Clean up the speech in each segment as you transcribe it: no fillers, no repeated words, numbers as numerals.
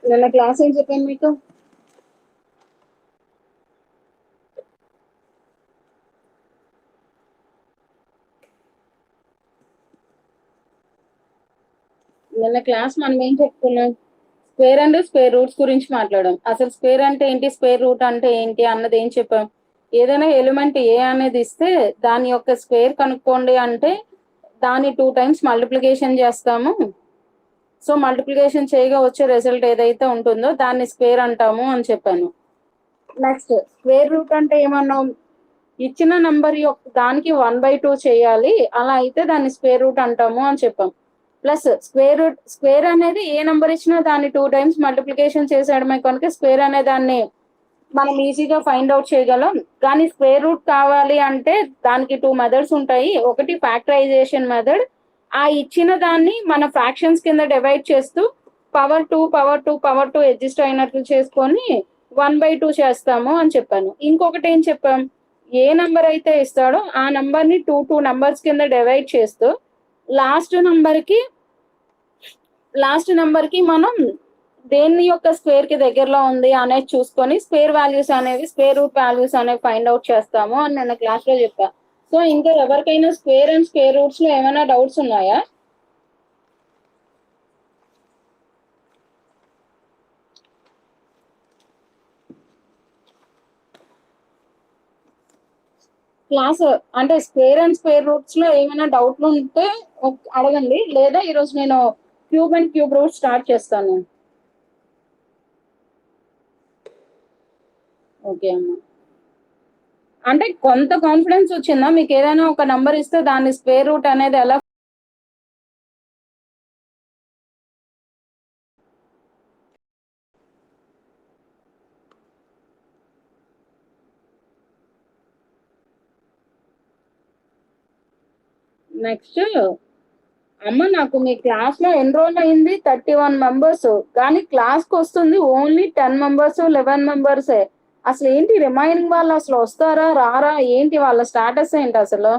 నిన్న క్లాస్ ఏం చెప్పాను మీకు? నిన్న క్లాస్ మనం ఏం చెప్పుకున్నాం? స్క్వేర్ అండ్ స్క్వేర్ రూట్స్ గురించి మాట్లాడాం. అసలు స్క్వేర్ అంటే ఏంటి, స్క్వేర్ రూట్ అంటే ఏంటి అన్నది ఏం చెప్పాం? ఏదైనా ఎలిమెంట్ ఏ అనేది ఇస్తే దాని యొక్క స్క్వేర్ కనుక్కోండి అంటే దాన్ని 2 టైమ్స్ మల్టిప్లికేషన్ చేస్తాము. సో మల్టిప్లికేషన్ చేయగా వచ్చే రిజల్ట్ ఏదైతే ఉంటుందో దాన్ని స్క్వేర్ అంటాము అని చెప్పాను. నెక్స్ట్ స్క్వేర్ రూట్ అంటే ఏమన్నాం? ఇచ్చిన నంబర్ యొక్క దానికి 1/2 చేయాలి, అలా అయితే దాన్ని స్క్వేర్ రూట్ అంటాము అని చెప్పాం. ప్లస్ స్క్వేర్ రూట్, స్క్వేర్ అనేది ఏ నంబర్ ఇచ్చినా దాన్ని 2 టైమ్స్ మల్టిప్లికేషన్ చేసేయడమే కనుక స్క్వేర్ అనే దాన్ని మనం ఈజీగా ఫైండ్ అవుట్ చేయగలం. కానీ స్క్వేర్ రూట్ కావాలి అంటే దానికి 2 మెథడ్స్ ఉంటాయి. ఒకటి ఫ్యాక్టరైజేషన్ మెథడ్, ఆ ఇచ్చిన దాన్ని మన ఫ్రాక్షన్స్ కింద డివైడ్ చేస్తూ పవర్ 2 పవర్ 2 పవర్ 2 అడ్జస్ట్ అయినట్లు చేసుకొని 1/2 చేస్తాము అని చెప్పాను. ఇంకొకటి ఏం చెప్పాం? ఏ నంబర్ అయితే ఇస్తాడో ఆ నంబర్ ని 2 నంబర్స్ కింద డివైడ్ చేస్తూ లాస్ట్ నంబర్ కి మనం దేని యొక్క స్క్వేర్ కి దగ్గరలో ఉంది అనేది చూసుకొని స్క్వేర్ వాల్యూస్ అనేవి, స్క్వేర్ రూట్ వాల్యూస్ అనేవి ఫైండ్ అవుట్ చేస్తాము అని నిన్న క్లాస్ లో చెప్పా. సో ఇంకా ఎవరికైనా స్క్వేర్ అండ్ స్క్వేర్ రూట్స్ లో ఏమైనా డౌట్స్ ఉన్నాయా? క్లాస్ అంటే స్క్వేర్ అండ్ స్క్వేర్ రూట్స్ లో ఏమైనా డౌట్లు ఉంటే అడగండి, లేదా ఈరోజు నేను cube and cube root start చేస్తాను. ఓకే అమ్మా. అంటే కొంత కాన్ఫిడెన్స్ వచ్చిందా మీకు? ఏదైనా ఒక నంబర్ ఇస్తే దాని స్క్వేర్ రూట్ అనేది ఎలా? నెక్స్ట్ అమ్మ, నాకు మీ క్లాస్ లో ఎన్రోల్ అయింది 31 మెంబర్స్, కానీ క్లాస్ కి వస్తుంది ఓన్లీ 10 మెంబర్స్ 11 మెంబర్సే. అసలు ఏంటి రిమైనింగ్ వాళ్ళు అసలు వస్తారా రారా ఏంటి, వాళ్ళ స్టాటస్ ఏంటి అసలు?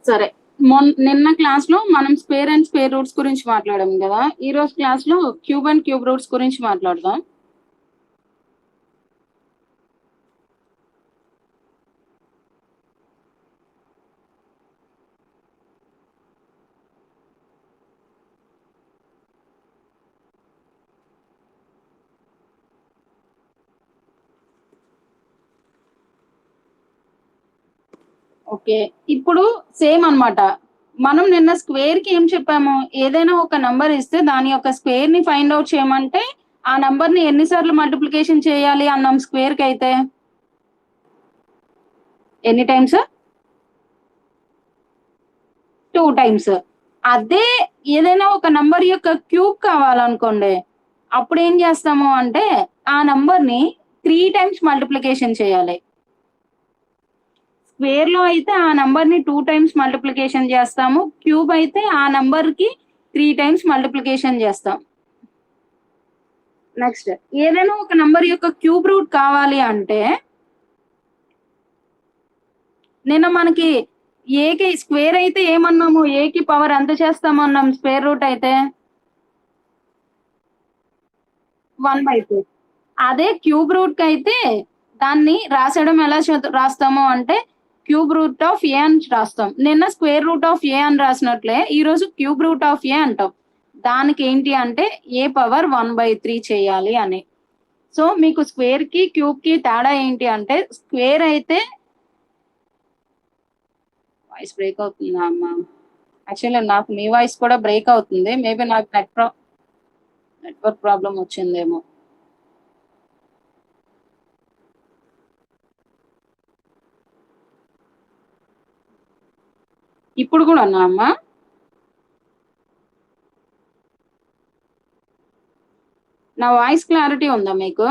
సరే, నిన్న క్లాస్ లో మనం స్క్వేర్ అండ్ స్క్వేర్ రూట్స్ గురించి మాట్లాడాం కదా, ఈ రోజు క్లాస్ లో క్యూబ్ అండ్ క్యూబ్ రూట్స్ గురించి మాట్లాడదాం. ఓకే, ఇప్పుడు సేమ్ అన్నమాట. మనం నిన్న స్క్వేర్ కి ఏం చెప్పాము? ఏదైనా ఒక నంబర్ ఇస్తే దాని యొక్క స్క్వేర్ ని ఫైండ్ అవుట్ చేయమంటే ఆ నంబర్ ని ఎన్నిసార్లు మల్టిప్లికేషన్ చేయాలి అన్నాం స్క్వేర్ కి అయితే? ఎన్ని టైమ్స్? 2 టైమ్స్. అదే ఏదైనా ఒక నంబర్ యొక్క క్యూబ్ కావాలనుకోండి, అప్పుడు ఏం చేస్తాము అంటే ఆ నంబర్ ని 3 టైమ్స్ మల్టిప్లికేషన్ చేయాలి. స్క్వేర్ లో అయితే ఆ నంబర్ ని 2 టైమ్స్ మల్టిప్లికేషన్ చేస్తాము, క్యూబ్ అయితే ఆ నంబర్ కి 3 టైమ్స్ మల్టిప్లికేషన్ చేస్తాం. నెక్స్ట్ ఏదైనా ఒక నంబర్ యొక్క క్యూబ్ రూట్ కావాలి అంటే నిన్న మనకి ఏకి స్క్వేర్ అయితే ఏమన్నాము? ఏకి పవర్ ఎంత చేస్తామన్నాం స్క్వేర్ రూట్ అయితే? 1/2. అదే క్యూబ్ రూట్ కి అయితే దాన్ని రాసడం ఎలా రాస్తాము అంటే క్యూబ్ రూట్ ఆఫ్ ఏ అని రాస్తాం. నిన్న స్క్వేర్ రూట్ ఆఫ్ ఏ అని రాసినట్లే ఈ రోజు క్యూబ్ రూట్ ఆఫ్ ఏ అంటాం. దానికి ఏంటి అంటే ఏ పవర్ 1/3 చేయాలి అని. సో మీకు స్క్వేర్ కి క్యూబ్ కి తేడా ఏంటి అంటే, స్క్వేర్ అయితే వాయిస్ బ్రేక్ అవుతుందా అమ్మా? యాక్చువల్లీ నాకు మీ వాయిస్ కూడా బ్రేక్ అవుతుంది, మేబీ నాకు నెట్వర్క్ ప్రాబ్లం వచ్చిందేమో. ఇప్పుడు కూడా అన్నా అమ్మా? నా వాయిస్ క్లారిటీ ఉందా మీకు?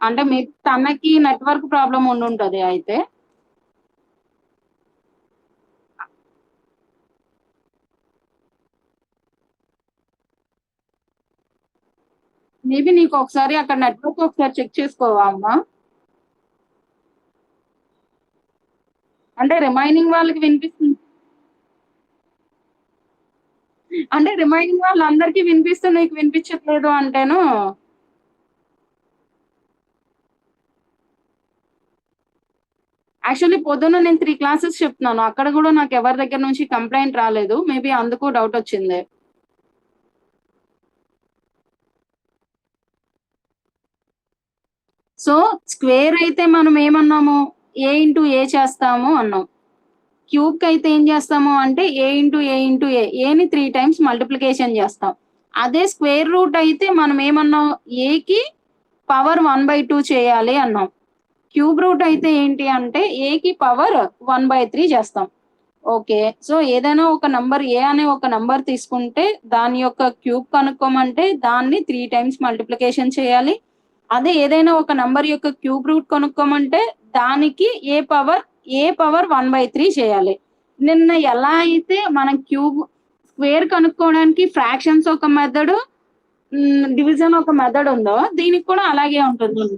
అంటే మీ తనకి నెట్వర్క్ ప్రాబ్లం ఉండుంటది అయితే. మేబీ నీకు ఒకసారి అక్కడ నెట్వర్క్ ఒకసారి చెక్ చేసుకోవా అమ్మా? అంటే రిమైనింగ్ వాళ్ళకి వినిపిస్తుంది, అంటే రిమైనింగ్ వాళ్ళందరికీ వినిపిస్తుంది, నీకు వినిపించట్లేదు అంటేను. యాక్చువల్లీ పొద్దున్న నేను 3 క్లాసెస్ చెప్తున్నాను, అక్కడ కూడా నాకు ఎవరి దగ్గర నుంచి కంప్లైంట్ రాలేదు, మేబీ అందుకు డౌట్ వచ్చింది. సో స్క్వేర్ అయితే మనం ఏమన్నాము, ఏ ఇంటూ ఏ చేస్తాము అన్నాం. క్యూబ్ కి అయితే ఏం చేస్తాము అంటే ఏ ఇంటూ ఏ ఇంటూ ఏని 3 టైమ్స్ మల్టిప్లికేషన్ చేస్తాం. అదే స్క్వేర్ రూట్ అయితే మనం ఏమన్నాం, ఏకి పవర్ 1/2 చేయాలి అన్నాం. క్యూబ్ రూట్ అయితే ఏంటి అంటే ఏకి పవర్ 1/3 చేస్తాం. ఓకే, సో ఏదైనా ఒక నంబర్ ఏ అనే ఒక నంబర్ తీసుకుంటే దాని యొక్క క్యూబ్ కనుక్కోమంటే దాన్ని 3 టైమ్స్ మల్టిప్లికేషన్ చేయాలి. అదే ఏదైనా ఒక నంబర్ యొక్క క్యూబ్ రూట్ కనుక్కోమంటే దానికి ఏ పవర్ 1/3 చేయాలి. నిన్న ఎలా అయితే మనం క్యూబ్ స్క్వేర్ కనుక్కోవడానికి ఫ్రాక్షన్స్ ఒక మెథడ్, డివిజన్ ఒక మెథడ్ ఉందో దీనికి కూడా అలాగే ఉంటుంది.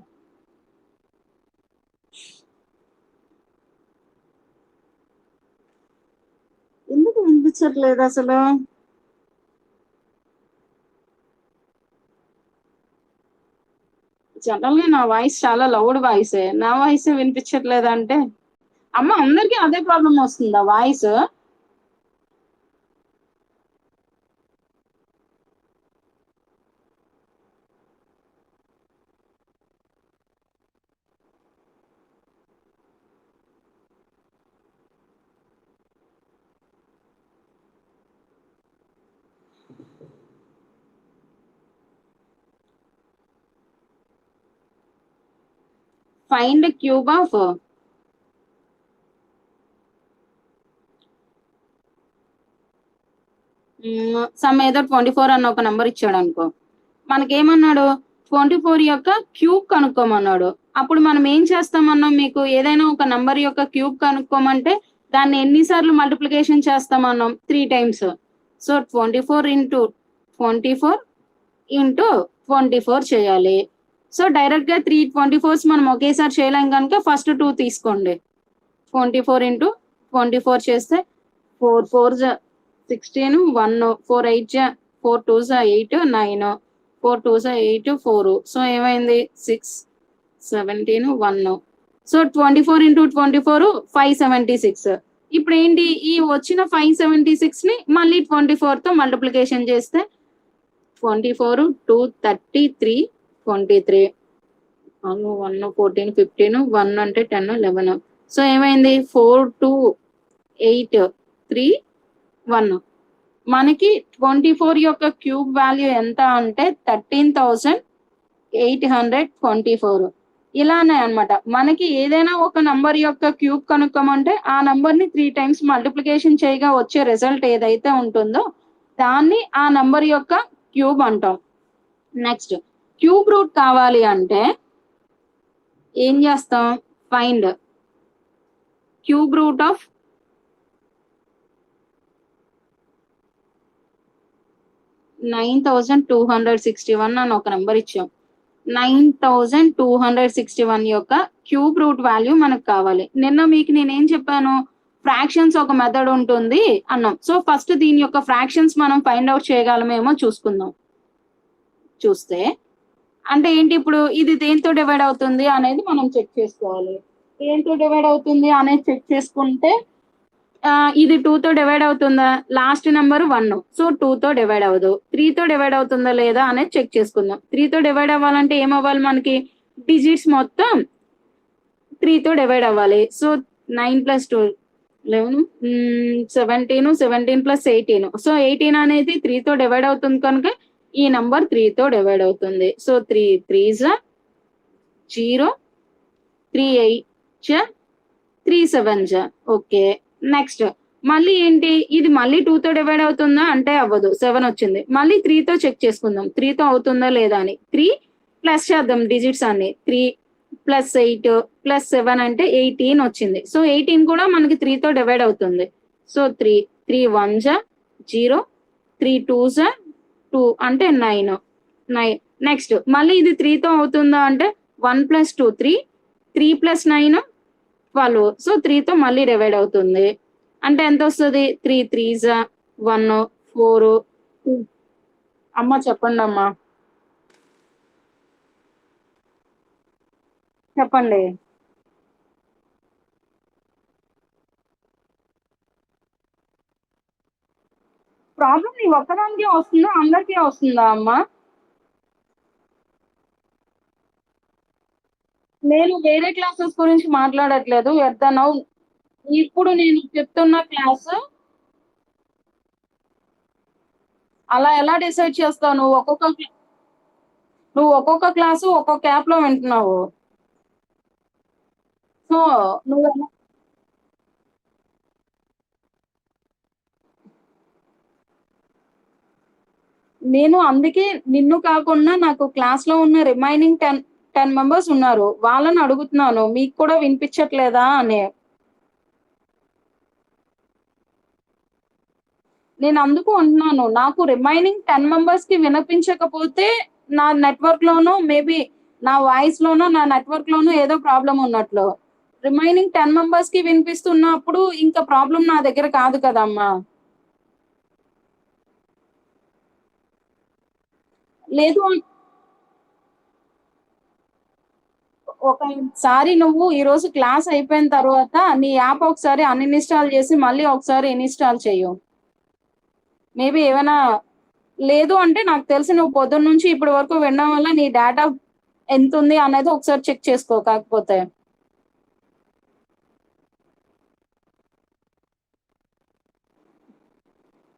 ఎందుకు వినిపించట్లేదు అసలు? జనరల్ గా నా వాయిస్ చాలా లౌడ్ వాయిసే, నా వాయిస్ వినిపించట్లేదు అంటే అమ్మ అందరికి అదే ప్రాబ్లం వస్తుందా voice? Find cube of some ఏదో 24 అన్న ఒక నంబర్ ఇచ్చాడు అనుకో, మనకేమన్నాడు 24 యొక్క క్యూబ్ కనుక్కోమన్నాడు. అప్పుడు మనం ఏం చేస్తామన్నాం, మీకు ఏదైనా ఒక నంబర్ యొక్క క్యూబ్ కనుక్కోమంటే దాన్ని ఎన్నిసార్లు మల్టిప్లికేషన్ చేస్తామన్నాం, 3 టైమ్స్. సో 24 ఇంటూ 24 ఇంటూ 24 చేయాలి. సో డైరెక్ట్ గా 3 24s మనం ఒకేసారి చేయలేం కనుక ఫస్ట్ 2 తీసుకోండి. 24 ఇంటూ 24 చేస్తే 4 4 16, 1 4 8 4 2 8 9 4 2 8 4. సో ఏమైంది 6 17 1. So 24 into 24 576. ఇప్పుడు ఏంటి, ఈ వచ్చిన 576 ని మళ్ళీ 24 తో మల్టిప్లికేషన్ చేస్తే 24 2 33 23 1 14 15 1 అంటే 10 11. సో ఏమైంది 4 2 8 3 1. మనకి 24 యొక్క క్యూబ్ వాల్యూ ఎంత అంటే 13,824. ఇలానే అన్నమాట, మనకి ఏదైనా ఒక నంబర్ యొక్క క్యూబ్ కనుక్కోమంటే ఆ నంబర్ ని 3 టైమ్స్ మల్టిప్లికేషన్ చేయగా వచ్చే రిజల్ట్ ఏదైతే ఉంటుందో దాన్ని ఆ నంబర్ యొక్క క్యూబ్ అంటాం. నెక్స్ట్ క్యూబ్ రూట్ కావాలి అంటే ఏం చేస్తాం, ఫైండ్ క్యూబ్ రూట్ ఆఫ్ 9261 అని ఒక నెంబర్ ఇచ్చాం. 9261 యొక్క క్యూబ్ రూట్ వాల్యూ మనకు కావాలి. నిన్న మీకు నేనేం చెప్పాను, ఫ్రాక్షన్స్ ఒక మెథడ్ ఉంటుంది అన్నాం. సో ఫస్ట్ దీని యొక్క ఫ్రాక్షన్స్ మనం ఫైండ్ అవుట్ చేయగలమేమో చూసుకుందాం. చూస్తే అంటే ఏంటి, ఇప్పుడు ఇది దేంతో డివైడ్ అవుతుంది అనేది మనం చెక్ చేసుకోవాలి. దేంతో డివైడ్ అవుతుంది అనేది చెక్ చేసుకుంటే ఇది 2 తో డివైడ్ అవుతుందా, లాస్ట్ నెంబర్ 1, సో 2 తో డివైడ్ అవ్వదు. 3 తో డివైడ్ అవుతుందా లేదా అనేది చెక్ చేసుకుందాం. 3 తో డివైడ్ అవ్వాలంటే ఏమవ్వాలి, మనకి డిజిట్స్ మొత్తం 3 తో డివైడ్ అవ్వాలి. సో 9 + 2 11 17 17 + 18. సో 18 అనేది 3 తో డివైడ్ అవుతుంది కనుక ఈ నంబర్ 3 తో డివైడ్ అవుతుంది. So 3 3s 0 3 8 3 7s. Okay, next మళ్ళీ ఏంటి, ఇది మళ్ళీ 2 తో డివైడ్ అవుతుందా అంటే అవ్వదు, 7 వచ్చింది. మళ్ళీ 3 తో చెక్ చేసుకుందాం 3 తో అవుతుందా లేదా అని. 3 ప్లస్ చేద్దాం డిజిట్స్ అన్ని, 3 + 8 + 7 అంటే 18 వచ్చింది. సో 18 కూడా మనకి 3 తో డివైడ్ అవుతుంది. సో 3 3 1s 0 3 2s 2 అంటే 9. నెక్స్ట్ మళ్ళీ ఇది 3 తో అవుతుందా అంటే 1 + 2 3 3 + 9 12. సో 3తో మళ్ళీ డివైడ్ అవుతుంది. అంటే ఎంత వస్తుంది? 3 3s 1 4 2. అమ్మ చెప్పండి అమ్మా, చెప్పండి. ప్రాబ్లం నీ ఒక్కదానికే వస్తుందా, అందరికీ వస్తుందా అమ్మా? నేను వేరే క్లాసెస్ గురించి మాట్లాడట్లేదు. ఎద్దనవు ఇప్పుడు నేను చెప్తున్న క్లాస్ అలా ఎలా డిసైడ్ చేస్తావు? నువ్వు ఒక్కొక్క క్లాసు ఒక్కొక్క యాప్ లో వింటున్నావు. సో నువ్వు నేను అందుకే నిన్ను కాకుండా నాకు క్లాస్ లో ఉన్న రిమైనింగ్ 10 మెంబర్స్ ఉన్నారు, వాళ్ళని అడుగుతున్నాను మీకు కూడా వినిపించట్లేదా అని. నేను అందుకు అంటున్నాను, నాకు రిమైనింగ్ 10 మెంబర్స్ కి వినిపించకపోతే నా నెట్వర్క్ లోనో మేబీ నా వాయిస్ లోనో నా నెట్వర్క్ లోనో ఏదో ప్రాబ్లం ఉన్నట్లు. రిమైనింగ్ 10 మెంబర్స్ కి వినిపిస్తున్నప్పుడు ఇంకా ప్రాబ్లం నా దగ్గర కాదు కదమ్మా. లేదు ఒకసారి నువ్వు ఈ రోజు క్లాస్ అయిపోయిన తర్వాత నీ యాప్ ఒకసారి అన్ఇన్స్టాల్ చేసి మళ్ళీ ఒకసారి ఇన్స్టాల్ చెయ్యు. మేబీ ఏమైనా లేదు అంటే నాకు తెలిసి నువ్వు పొద్దున్న నుంచి ఇప్పటి వరకు వినడం వల్ల నీ డేటా ఎంత ఉంది అనేది ఒకసారి చెక్ చేసుకో. కాకపోతే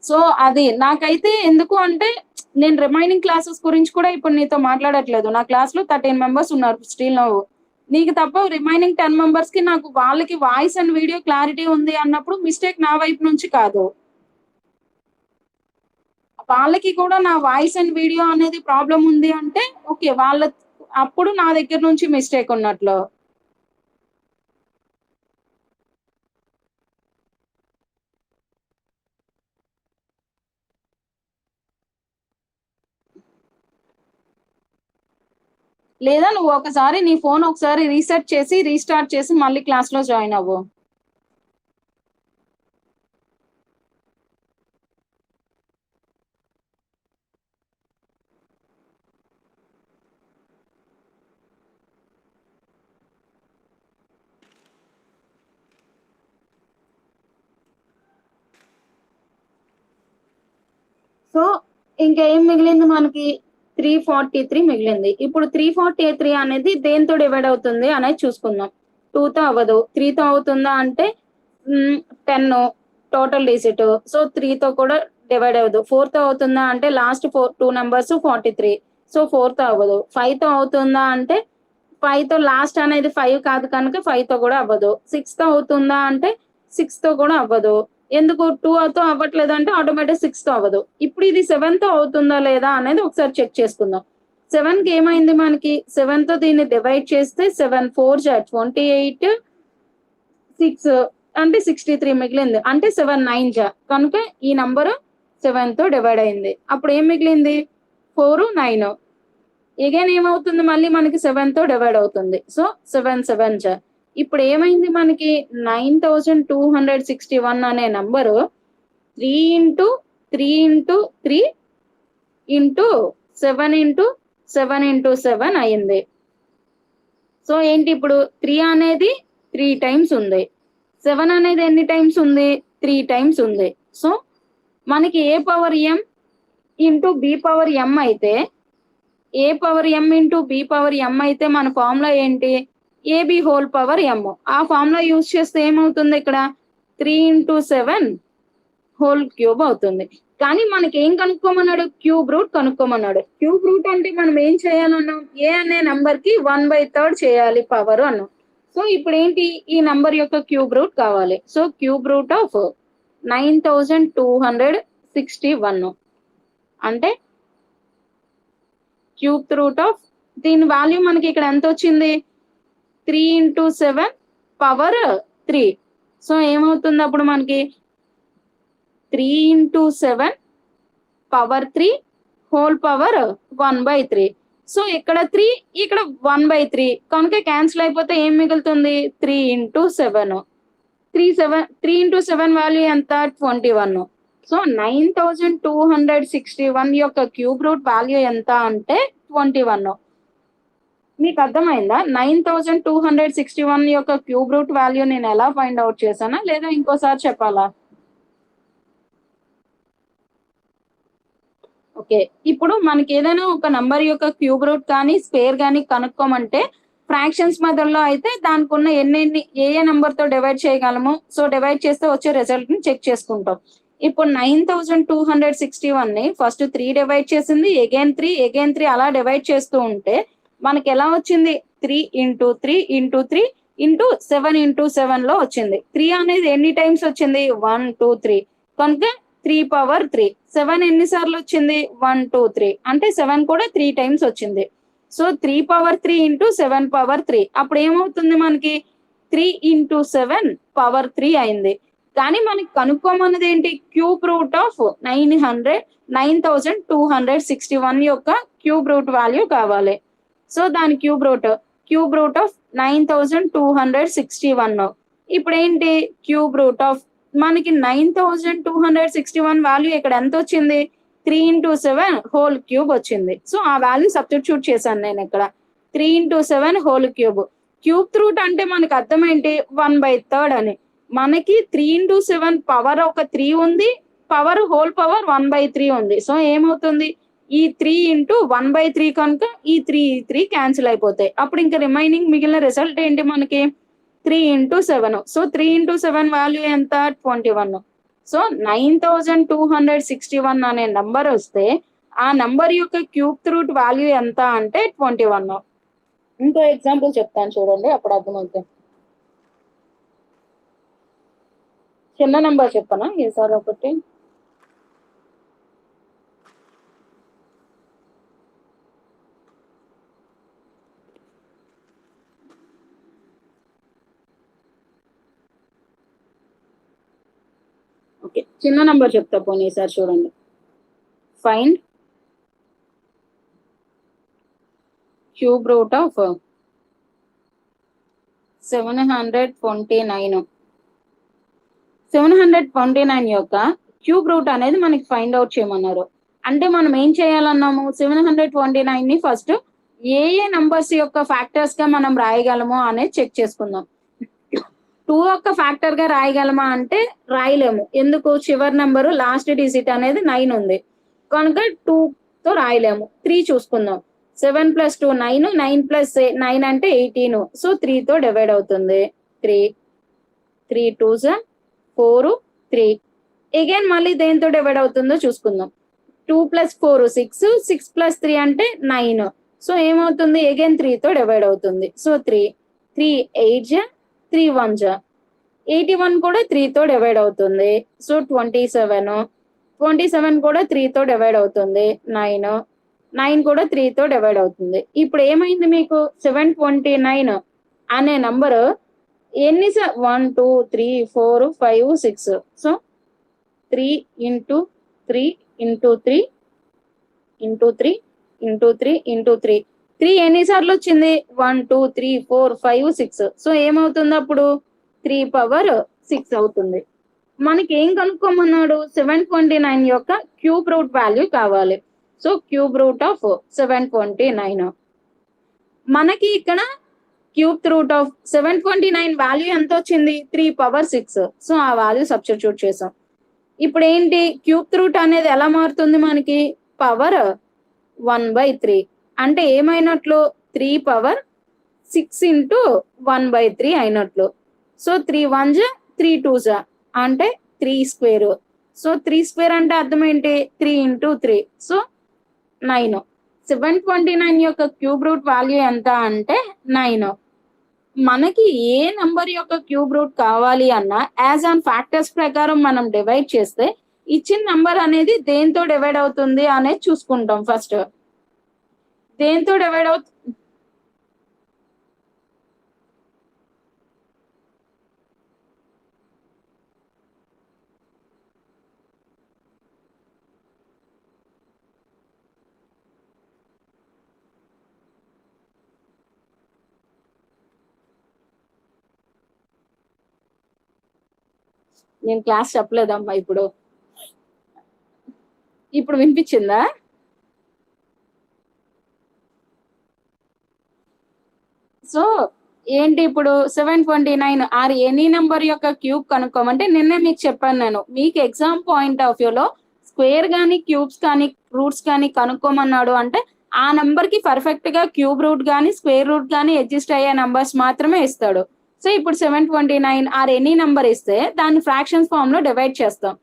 సో అది నాకైతే ఎందుకు అంటే నేను రిమైనింగ్ క్లాసెస్ గురించి కూడా ఇప్పుడు నీతో మాట్లాడట్లేదు. నా క్లాస్ లో 13 మెంబర్స్ ఉన్నారు స్టిల్ నవ్వు. నీకు తప్ప రిమైనింగ్ 10 మెంబర్స్ కి నాకు వాళ్ళకి వాయిస్ అండ్ వీడియో క్లారిటీ ఉంది అన్నప్పుడు మిస్టేక్ నా వైపు నుంచి కాదు. వాళ్ళకి కూడా నా వాయిస్ అండ్ వీడియో అనేది ప్రాబ్లం ఉంది అంటే ఓకే, వాళ్ళ అప్పుడు నా దగ్గర నుంచి మిస్టేక్ ఉన్నట్లు. లేదా నువ్వు ఒకసారి నీ ఫోన్ ఒకసారి రీసెట్ చేసి రీస్టార్ట్ చేసి మళ్ళీ క్లాస్ లో జాయిన్ అవ్వు. సో ఇంకా ఏం మిగిలింది మనకి? 343 మిగిలింది. ఇప్పుడు 343 అనేది దేంతో డివైడ్ అవుతుంది అనేది చూసుకుందాం. 2తో అవ్వదు. 3తో అవుతుందా అంటే 10 టోటల్ డిజిట్. సో 3తో కూడా డివైడ్ అవ్వదు. 4తో అవుతుందా అంటే లాస్ట్ 2 నెంబర్స్ 43. సో 4తో అవ్వదు. 5తో అవుతుందా అంటే 5తో లాస్ట్ అనేది 5 కాదు కనుక 5తో కూడా అవ్వదు. 6తో అవుతుందా అంటే 6తో కూడా అవ్వదు. ఎందుకు 2తో అవ్వట్లేదు అంటే ఆటోమేటిక్ 6తో అవ్వదు. ఇప్పుడు ఇది 7తో అవుతుందా లేదా అనేది ఒకసారి చెక్ చేసుకుందాం. 7 కి ఏమైంది మనకి? 7తో దీన్ని డివైడ్ చేస్తే 7 4 28, 6 అంటే 63 మిగిలింది. అంటే 7 9 కనుక ఈ నంబర్ 7తో డివైడ్ అయింది. అప్పుడు ఏం మిగిలింది? 4 9. ఎగైన్ ఏమవుతుంది? మళ్ళీ మనకి 7తో డివైడ్ అవుతుంది. సో 7 7 ఇప్పుడు ఏమైంది మనకి? 9261 అనే number 3 into 3 into 3 into 7 into 7 into 7 అయింది. సో ఏంటి ఇప్పుడు 3 అనేది 3 టైమ్స్ ఉంది. 7 అనేది ఎన్ని టైమ్స్ ఉంది? 3 టైమ్స్ ఉంది. సో మనకి ఏ పవర్ ఎం ఇంటూ బి పవర్ ఎం అయితే ఏ పవర్ ఎం ఇంటూ బి పవర్ ఎం అయితే మన ఫార్ములా ఏంటి? ఏబి హోల్ పవర్ ఎం. ఆ ఫార్ములా యూజ్ చేస్తే ఏమవుతుంది ఇక్కడ? 3 ఇంటూ 7 హోల్ క్యూబ్ అవుతుంది. కానీ మనకి ఏం కనుక్కోమన్నాడు? క్యూబ్ రూట్ కనుక్కోమన్నాడు. క్యూబ్ రూట్ అంటే మనం ఏం చేయాలన్నాం? ఏ అనే నంబర్ కి 1/3 చేయాలి పవర్ అన్నాం. సో ఇప్పుడు ఏంటి? ఈ నంబర్ యొక్క క్యూబ్ రూట్ కావాలి. సో క్యూబ్ రూట్ ఆఫ్ 9261 అంటే క్యూబ్ రూట్ ఆఫ్ దీని వాల్యూ మనకి ఇక్కడ ఎంత వచ్చింది? 3 ఇంటూ 7 పవర్ 3. సో ఏమవుతుంది అప్పుడు మనకి? 3 into 7 power 3 whole power 1/3. So ఇక్కడ 3, ఇక్కడ 1/3 కనుక క్యాన్సిల్ అయిపోతే ఏం మిగులుతుంది? 3 ఇంటూ 7. 3 ఇంటూ 7 వాల్యూ ఎంత? 21. సో 9261 యొక్క క్యూబ్ రూట్ వాల్యూ ఎంత అంటే 21. మీకు అర్థమైందా? 9261 యొక్క క్యూబ్ రూట్ వాల్యూ నేను ఎలా ఫైండ్ అవుట్ చేశానా లేదా ఇంకోసారి చెప్పాలా? ఓకే, ఇప్పుడు మనకి ఏదైనా ఒక నంబర్ యొక్క క్యూబ్ రూట్ కానీ స్క్వేర్ కానీ కనుక్కోమంటే ఫ్రాక్షన్స్ మెథడ్లో అయితే దానికి ఉన్న ఏ నెంబర్ తో డివైడ్ చేయగలము, సో డివైడ్ చేస్తే వచ్చే రిజల్ట్ ని చెక్ చేసుకుంటాం. ఇప్పుడు 9261 ని ఫస్ట్ 3 డివైడ్ చేసింది, అగైన్ 3 అలా డివైడ్ చేస్తూ ఉంటే మనకి ఎలా వచ్చింది? 3 ఇంటూ 3 ఇంటూ 3 ఇంటూ 7 ఇంటూ 7 లో వచ్చింది. 3 అనేది ఎన్ని టైమ్స్ వచ్చింది? 1 2 3 కనుక 3/3. 7 ఎన్నిసార్లు వచ్చింది? 1 2 3 అంటే 7 కూడా 3 టైమ్స్ వచ్చింది. సో 3/3 ఇంటూ 7/3 అప్పుడు ఏమవుతుంది మనకి? 3 ఇంటూ 7/3 అయింది. కానీ మనకి కనుక్కోమన్నది ఏంటి? క్యూబ్ రూట్ ఆఫ్ 9261 యొక్క క్యూబ్ రూట్ వాల్యూ కావాలి. సో దాని క్యూబ్ రూట్ ఆఫ్ 9261. ఇప్పుడు ఏంటి? క్యూబ్ రూట్ ఆఫ్ మనకి 9261 వాల్యూ ఇక్కడ ఎంత వచ్చింది? 3 ఇంటూ 7 హోల్ క్యూబ్ వచ్చింది. సో ఆ వాల్యూ సబ్స్టిట్యూట్ చేశాను నేను ఇక్కడ. 3 into 7 whole cube. Cube root అంటే మనకి అర్థం ఏంటి? 1/3 అని. మనకి 3 ఇంటూ 7 పవర్ ఒక 3 ఉంది, పవర్ హోల్ పవర్ 1/3 ఉంది. సో ఏమవుతుంది? ఈ 3 ఇంటూ 1/3 కనుక ఈ 3 క్యాన్సిల్ అయిపోతాయి. అప్పుడు ఇంకా రిమైనింగ్ మిగిలిన రిజల్ట్ ఏంటి మనకి? 3 ఇంటూ 7. సో 3 ఇంటూ 7 వాల్యూ ఎంత? 21. సో 9261 అనే నంబర్ వస్తే ఆ నంబర్ యొక్క క్యూబ్ రూట్ వాల్యూ ఎంత అంటే 21. ఇంకో ఎగ్జాంపుల్ చెప్తాను చూడండి, అప్పుడు అర్థమవుతుంది. చిన్న నంబర్ చెప్పనా ఈసారి ఒకటి? ఓకే, చిన్న నంబర్ చెప్తా పోనీ ఈసారి చూడండి. Find cube root of 729. 729 యొక్క క్యూబ్ రూట్ అనేది మనకి ఫైండ్ అవుట్ చేయమన్నారు. అంటే మనం ఏం చేయాలన్నాము? 729 ని ఫస్ట్ ఏ నంబర్స్ యొక్క ఫ్యాక్టర్స్ గా మనం రాయగలమో అనేది చెక్ చేసుకుందాం. 2 యొక్క ఫ్యాక్టర్ గా రాయగలమా అంటే రాయలేము. ఎందుకు? చివరి నెంబరు లాస్ట్ డిజిట్ అనేది 9 ఉంది కనుక 2 తో రాయలేము. 3 చూసుకుందాం. 7 + 2 9, 9 + 9 అంటే 18. సో 3 తో డివైడ్ అవుతుంది. 3 2s 4 3. అగైన్ మళ్ళీ దేంతో డివైడ్ అవుతుందో చూసుకుందాం. 2 + 4 6, 6 + 3 అంటే 9. సో ఏమవుతుంది? అగైన్ 3 తో డివైడ్ అవుతుంది. సో 3 8 3 1 81 కూడా 3 తో డివైడ్ అవుతుంది. సో 27 కూడా 3 తో డివైడ్ అవుతుంది. 9 కూడా 3 తో డివైడ్ అవుతుంది. ఇప్పుడు ఏమైంది మీకు? 729 అనే నంబర్ ఎన్ని 1 2 3 4 5 6. So 3 into 3 into 3 into 3 into 3 into 3 3 ఎన్నిసార్లు వచ్చింది? 1 2 3 4 5 6. సో ఏమవుతుంది అప్పుడు? 3/6 అవుతుంది. మనకి ఏం కనుక్కోమన్నాడు? 729 యొక్క క్యూబ్ రూట్ వాల్యూ కావాలి. So cube root of 729. మనకి ఇక్కడ క్యూబ్ రూట్ ఆఫ్ 729 వాల్యూ ఎంత వచ్చింది? 3/6. సో ఆ వాల్యూ సబ్స్టిట్యూట్ చేసాం. ఇప్పుడు ఏంటి? క్యూబ్ రూట్ అనేది ఎలా మారుతుంది మనకి? పవర్ 1/3 అంటే ఏమైనట్లు? 3/6 ఇంటూ 1/3 అయినట్లు. సో 3 1s 3 2s అంటే 3 స్క్వేర్. సో 3 స్క్వేర్ అంటే అర్థం ఏంటి? 3 ఇంటూ 3. సో 9. 729 యొక్క క్యూబ్ రూట్ వాల్యూ ఎంత అంటే 9. మనకి ఏ నంబర్ యొక్క క్యూబ్ రూట్ కావాలి అన్నా యాజ్ ఆన్ ఫ్యాక్టర్స్ ప్రకారం మనం డివైడ్ చేస్తే ఇచ్చిన నంబర్ అనేది దేంతో డివైడ్ అవుతుంది అనేది చూసుకుంటాం. ఫస్ట్ దేంతో డివైడ్ అవుతుంది? నేను క్లాస్ చెప్పలేదమ్మా. ఇప్పుడు వినిపించిందా? సో ఏంటి ఇప్పుడు 729 ఆర్ ఎనీ నెంబర్ యొక్క క్యూబ్ కనుక్కోమంటే నిన్నే మీకు చెప్పాను నేను. మీకు ఎగ్జామ్ పాయింట్ ఆఫ్ వ్యూలో స్క్వేర్ కానీ క్యూబ్స్ కానీ రూట్స్ కానీ కనుక్కోమన్నాడు అంటే ఆ నెంబర్ కి పర్ఫెక్ట్ గా క్యూబ్ రూట్ కానీ స్క్వేర్ రూట్ కానీ అడ్జస్ట్ అయ్యే నంబర్స్ మాత్రమే ఇస్తాడు. సో ఇప్పుడు 729 ఆర్ ఎనీ నెంబర్ ఇస్తే దాన్ని ఫ్రాక్షన్స్ ఫామ్ లో డివైడ్ చేస్తాం.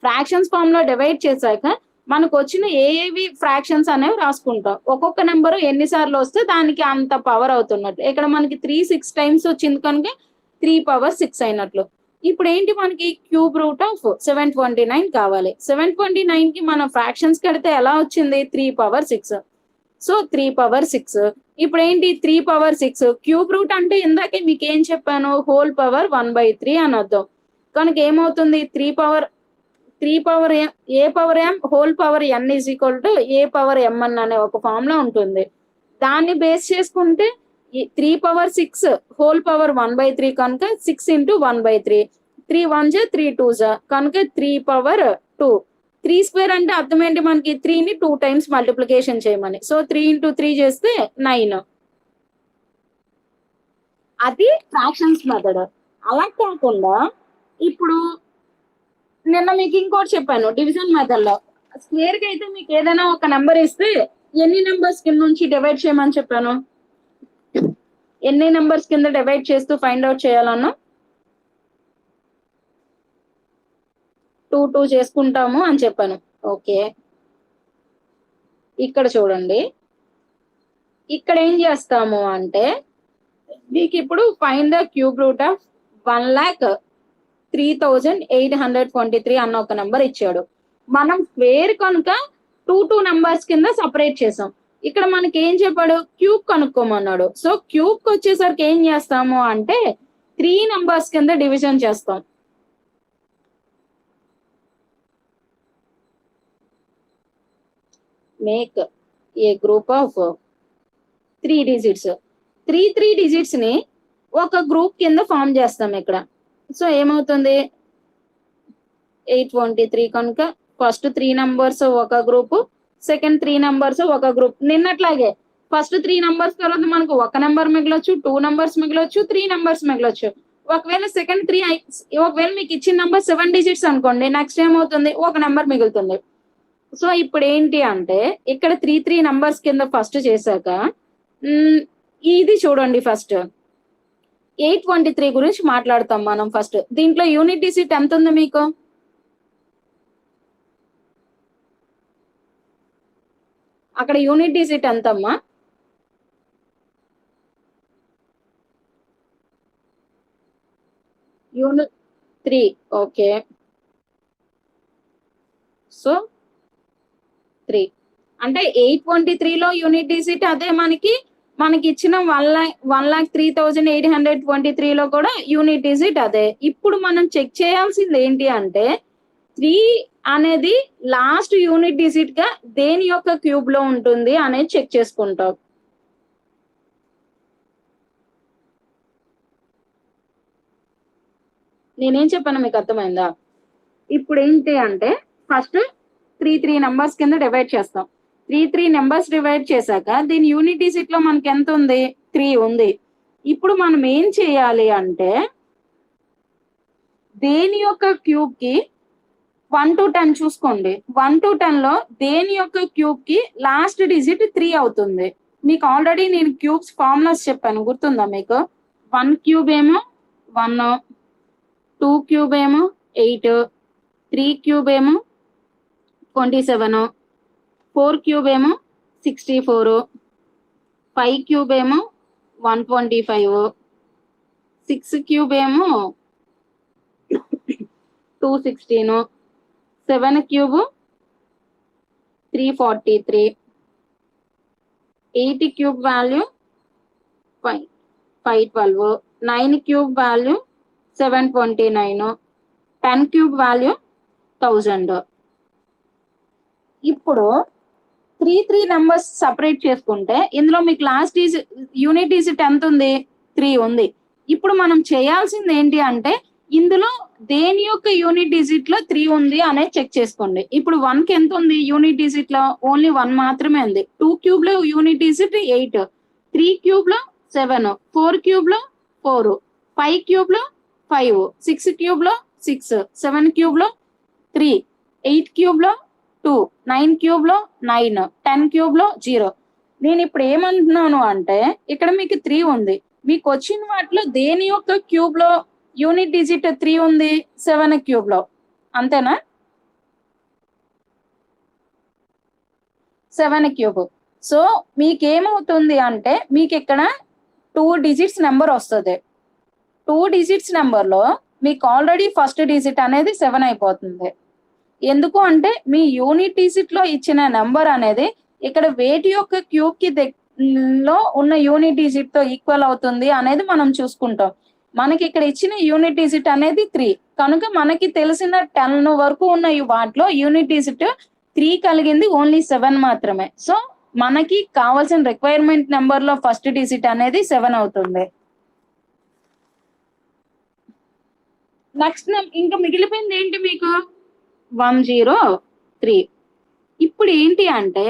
ఫ్రాక్షన్స్ ఫామ్ లో డివైడ్ చేశాక మనకు వచ్చిన ఏవి ఫ్రాక్షన్స్ అనేవి రాసుకుంటాం. ఒక్కొక్క నెంబర్ ఎన్నిసార్లు వస్తే దానికి అంత పవర్ అవుతున్నట్టు. ఇక్కడ మనకి 3 6 టైమ్స్ వచ్చింది కనుక 3 పవర్ 6 అయినట్లు. ఇప్పుడు ఏంటి మనకి క్యూబ్ రూట్ ఆఫ్ 729 కావాలి. 729 కి మనం ఫ్రాక్షన్స్ కడితే ఎలా వచ్చింది? 3 పవర్ 6. So 3 power 6. ఇప్పుడు ఏంటి 3 పవర్ 6 క్యూబ్ రూట్ అంటే ఇందాకే మీకు ఏం చెప్పాను? హోల్ పవర్ 1/3 అని అర్థం. కనుక ఏమవుతుంది? 3 power A power M whole power N is equal to A power MN అనే ఒక ఫార్ములా ఉంటుంది. దాన్ని బేస్ చేసుకుంటే 3 పవర్ 6 హోల్ పవర్ 1/3 కనుక 6 ఇంటూ 1/3. 3 1 3 2 కనుక 3 పవర్ 2. 3 స్క్వేర్ అంటే అర్థం ఏంటి మనకి? 3ని 2 టైమ్స్ మల్టిప్లికేషన్ చేయమని. సో 3 ఇంటూ 3 చేస్తే 9. అది ఫ్రాక్షన్స్ మెథడ్. అలా కాకుండా ఇప్పుడు నిన్న మీకు ఇంకోటి చెప్పాను డివిజన్ మెథడ్ లో. స్క్వేర్ కి అయితే మీకు ఏదైనా ఒక నెంబర్ ఇస్తే ఎన్ని నెంబర్స్ కింద నుంచి డివైడ్ చేయమని చెప్పాను? ఎన్ని నెంబర్స్ కింద డివైడ్ చేస్తూ ఫైండ్ అవుట్ చేయాలన్నా 2 2 చేసుకుంటాము అని చెప్పాను. ఓకే, ఇక్కడ చూడండి. ఇక్కడ ఏం చేస్తాము అంటే మీకు ఇప్పుడు find the cube root of 1,03,823 అన్న ఒక నెంబర్ ఇచ్చాడు. మనం స్క్వేర్ కనుక 2 నెంబర్స్ కింద సపరేట్ చేసాం. ఇక్కడ మనకి ఏం చెప్పాడు? క్యూబ్ కనుక్కోమన్నాడు. సో క్యూబ్ కి వచ్చేసరికి ఏం చేస్తాము అంటే 3 నెంబర్స్ కింద డివిజన్ చేస్తాం. Make a group of 3 digits. 3 digits ని ఒక గ్రూప్ కింద ఫామ్ చేస్తాం ఇక్కడ. సో ఏమవుతుంది? 823 కనుక ఫస్ట్ 3 నంబర్స్ ఒక గ్రూప్, సెకండ్ 3 నంబర్స్ ఒక గ్రూప్. నిన్నట్లాగే ఫస్ట్ 3 నంబర్స్ తర్వాత మనకు ఒక నెంబర్ మిగలొచ్చు, 2 నంబర్స్ మిగలొచ్చు, 3 నంబర్స్ మిగలొచ్చు. ఒకవేళ సెకండ్ 3 ఒకవేళ మీకు ఇచ్చిన నెంబర్ 7 డిజిట్స్ అనుకోండి, నెక్స్ట్ ఏమవుతుంది? ఒక నెంబర్ మిగులుతుంది. సో ఇప్పుడు ఏంటి అంటే ఇక్కడ 3 నంబర్స్ కింద ఫస్ట్ చేశాక ఇది చూడండి. ఫస్ట్ 823 గురించి మాట్లాడతాం మనం. ఫస్ట్ దీంట్లో యూనిట్ డిజిట్ ఎంత ఉంది మీకు? అక్కడ యూనిట్ డిజిట్ ఎంతమ్మా? యూనిట్ 3. ఓకే, సో 3 అంటే 823లో యూనిట్ డిజిట్ అదే మనకి ఇచ్చిన 1,03,823లో కూడా యూనిట్ డిజిట్ అదే. ఇప్పుడు మనం చెక్ చేయాల్సింది ఏంటి అంటే 3 అనేది లాస్ట్ యూనిట్ డిజిట్ గా దేని యొక్క క్యూబ్ లో ఉంటుంది అనేది చెక్ చేసుకుంటాం. నేనేం చెప్పాను మీకు అర్థమైందా? ఇప్పుడు ఏంటి అంటే ఫస్ట్ 3 నెంబర్స్ కింద డివైడ్ చేస్తాం. 3 నెంబర్స్ డివైడ్ చేశాక దీని యూనిట్ డిజిట్ లో మనకి ఎంత ఉంది? 3 ఉంది. ఇప్పుడు మనం ఏం చేయాలి అంటే దేని యొక్క క్యూబ్ కి 1 to 10 చూసుకోండి. 1 to 10 లో దేని యొక్క క్యూబ్ కి లాస్ట్ డిజిట్ 3 అవుతుంది. మీకు ఆల్రెడీ నేను క్యూబ్స్ ఫార్ములాస్ చెప్పాను, గుర్తుందా మీకు? 1 క్యూబ్ ఏమో 1, 2 క్యూబ్ ఏమో 8, 3 క్యూబ్ ఏమో 27, 4 క్యూబ్ ఏమో 64, 5 క్యూబ్ ఏమో 125, 6 క్యూబ్ ఏమో 216, 7 cube 343, 8 cube value 512, 9 cube value 729, 10 cube value 1000. ఇప్పుడు 3 నెంబర్స్ సపరేట్ చేసుకుంటే ఇందులో మీకు లాస్ట్ యూనిట్ డిజిట్ ఎంత ఉంది? 3 ఉంది. ఇప్పుడు మనం చేయాల్సింది ఏంటి అంటే ఇందులో దేని యొక్క యూనిట్ డిజిట్ లో 3 ఉంది అనేది చెక్ చేసుకోండి. ఇప్పుడు 1 కి ఎంత ఉంది యూనిట్ డిజిట్ లో? ఓన్లీ 1 మాత్రమే ఉంది. 2 క్యూబ్ లో యూనిట్ డిజిట్ 8, 3 క్యూబ్ లో 7, 4 క్యూబ్ లో 4, 5 క్యూబ్ లో 5, 6 క్యూబ్ లో 6, 7 క్యూబ్ లో 3, 8 క్యూబ్ లో 2, 9 క్యూబ్ లో 9, 10 క్యూబ్ లో 0. నేను ఇప్పుడు ఏమంటున్నాను అంటే ఇక్కడ మీకు 3 ఉంది. మీకు వచ్చిన వాటిలో దేని యొక్క క్యూబ్ లో యూనిట్ డిజిట్ 3 ఉంది? 7 క్యూబ్ లో. అంతేనా? 7 క్యూబ్. సో మీకేమవుతుంది అంటే మీకు ఇక్కడ 2 డిజిట్స్ నెంబర్ వస్తుంది. 2 డిజిట్స్ నెంబర్ లో మీకు ఆల్రెడీ ఫస్ట్ డిజిట్ అనేది 7 అయిపోతుంది. ఎందుకు అంటే మీ యూనిట్ డిజిట్ లో ఇచ్చిన నెంబర్ అనేది ఇక్కడ వేటి యొక్క క్యూబ్ కి లో ఉన్న యూనిట్ డిజిట్ తో ఈక్వల్ అవుతుంది అనేది మనం చూసుకుంటాం. మనకి ఇక్కడ ఇచ్చిన యూనిట్ డిజిట్ అనేది 3 కనుక మనకి తెలిసిన 10 వరకు ఉన్న వాటిలో యూనిట్ డిజిట్ 3 కలిగింది ఓన్లీ 7 మాత్రమే. సో మనకి కావాల్సిన రిక్వైర్మెంట్ నెంబర్ లో ఫస్ట్ డిజిట్ అనేది 7 అవుతుంది. నెక్స్ట్ ఇంకా మిగిలిపోయింది ఏంటి మీకు? 103. ఇప్పుడు ఏంటి అంటే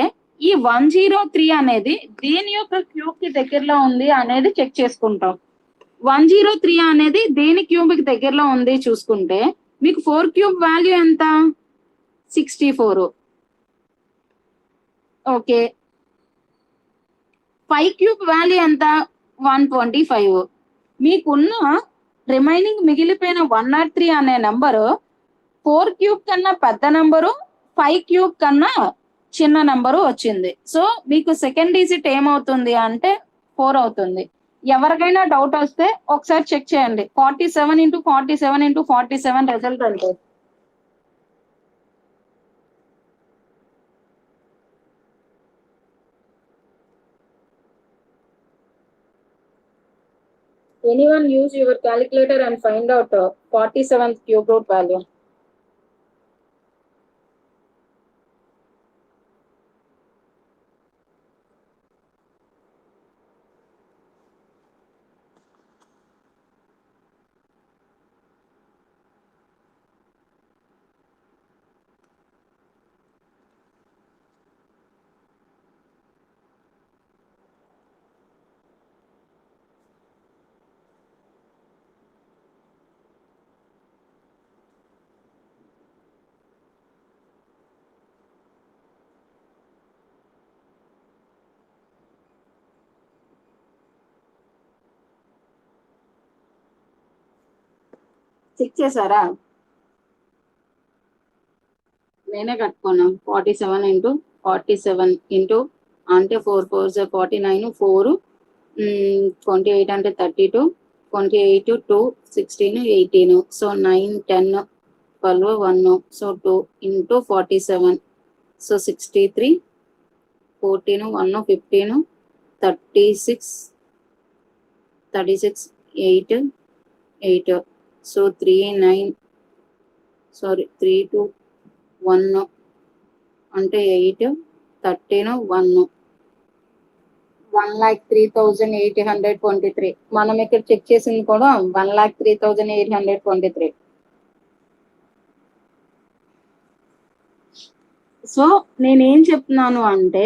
ఈ 103 అనేది దేని యొక్క క్యూబ్ కి దగ్గరలో ఉంది అనేది చెక్ చేసుకుంటాం. 103 అనేది దేని క్యూబ్ కి దగ్గరలో ఉంది చూసుకుంటే మీకు 4 క్యూబ్ వాల్యూ ఎంత? 64. ఓకే. 5 క్యూబ్ వాల్యూ ఎంత? 125. మీకున్న రిమైనింగ్ మిగిలిపోయిన 103 అనే నెంబరు 4 క్యూబ్ కన్నా పెద్ద నెంబరు, 5 క్యూబ్ కన్నా చిన్న నెంబరు వచ్చింది. సో మీకు సెకండ్ డిజిట్ ఏమవుతుంది అంటే 4 అవుతుంది. ఎవరికైనా డౌట్ వస్తే ఒకసారి చెక్ చేయండి. 47 into 47 into 47 రిజల్ట్ అంటే anyone use your calculator and find out 47th cube root value. Check చేశారా? నేనే కట్టుకున్నాం. 47 into 47 into అంటే 4 4 49, 4 28 అంటే 32, 28 2 16 18. So 9 10 12 1. So 2 into 47. So 63, 14 1 15, 36 8 8. So 3 9 sorry 3 2 1 అంటే 8 13 1. 1,03,823. మనం ఇక్కడ చెక్ చేసింది కూడా 1,03,823. సో నేనేం చెప్తున్నాను అంటే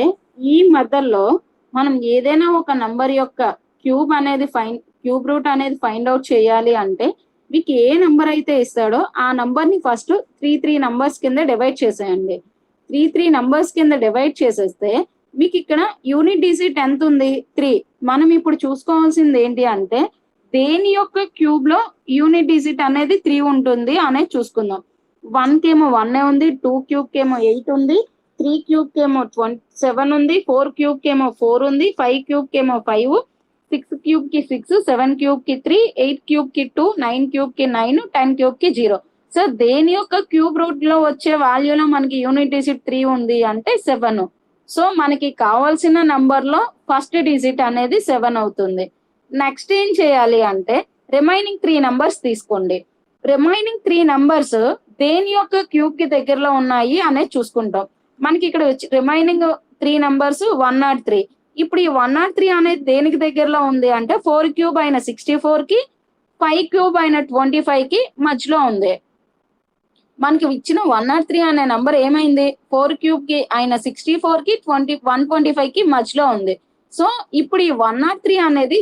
ఈ మధ్యలో మనం ఏదైనా ఒక నంబర్ యొక్క క్యూబ్ రూట్ అనేది ఫైండ్ అవుట్ చేయాలి అంటే మీకు ఏ నంబర్ అయితే ఇస్తాడో ఆ నంబర్ ని ఫస్ట్ 3 నంబర్స్ కింద డివైడ్ చేసేయండి. 3 నంబర్స్ కింద డివైడ్ చేసేస్తే మీకు ఇక్కడ యూనిట్ డిజిట్ ఎంత ఉంది? 3. మనం ఇప్పుడు చూసుకోవాల్సింది ఏంటి అంటే దేని యొక్క క్యూబ్ లో యూనిట్ డిజిట్ అనేది 3 ఉంటుంది అనేది చూసుకుందాం. 1 కేమో 1 ఉంది, 2 క్యూబ్ కేమో 8 ఉంది, 3 క్యూబ్ కేమో 27 ఉంది, 4 క్యూబ్ కేమో 4 ఉంది, 5 క్యూబ్ కేమో 5, 6 క్యూబ్ కి 6, 7 క్యూబ్ కి 3, 8 క్యూబ్ కి 2, 9 క్యూబ్ కి 9, 10 క్యూబ్ కి 0. సో దేని యొక్క క్యూబ్ రూట్ లో వచ్చే వాల్యూలో మనకి యూనిట్ డిజిట్ 3 ఉంది అంటే 7. సో మనకి కావాల్సిన నంబర్ లో ఫస్ట్ డిజిట్ అనేది 7 అవుతుంది. నెక్స్ట్ ఏం చేయాలి అంటే రిమైనింగ్ 3 నంబర్స్ తీసుకోండి. రిమైనింగ్ 3 నంబర్స్ దేని యొక్క క్యూబ్ కి దగ్గరలో ఉన్నాయి అనేది చూసుకుంటాం. మనకి ఇక్కడ రిమైనింగ్ 3 నంబర్స్ 103. ఇప్పుడు ఈ 103 అనేది దేనికి దగ్గరలో ఉంది అంటే 4 క్యూబ్ అయిన 64 కి, 5 క్యూబ్ అయిన 25 కి మధ్యలో ఉంది. మనకి ఇచ్చిన 103 అనే నంబర్ ఏమైంది 4 క్యూబ్ కి అయిన 64 కి 125 కి మధ్యలో ఉంది. సో ఇప్పుడు ఈ 103 అనేది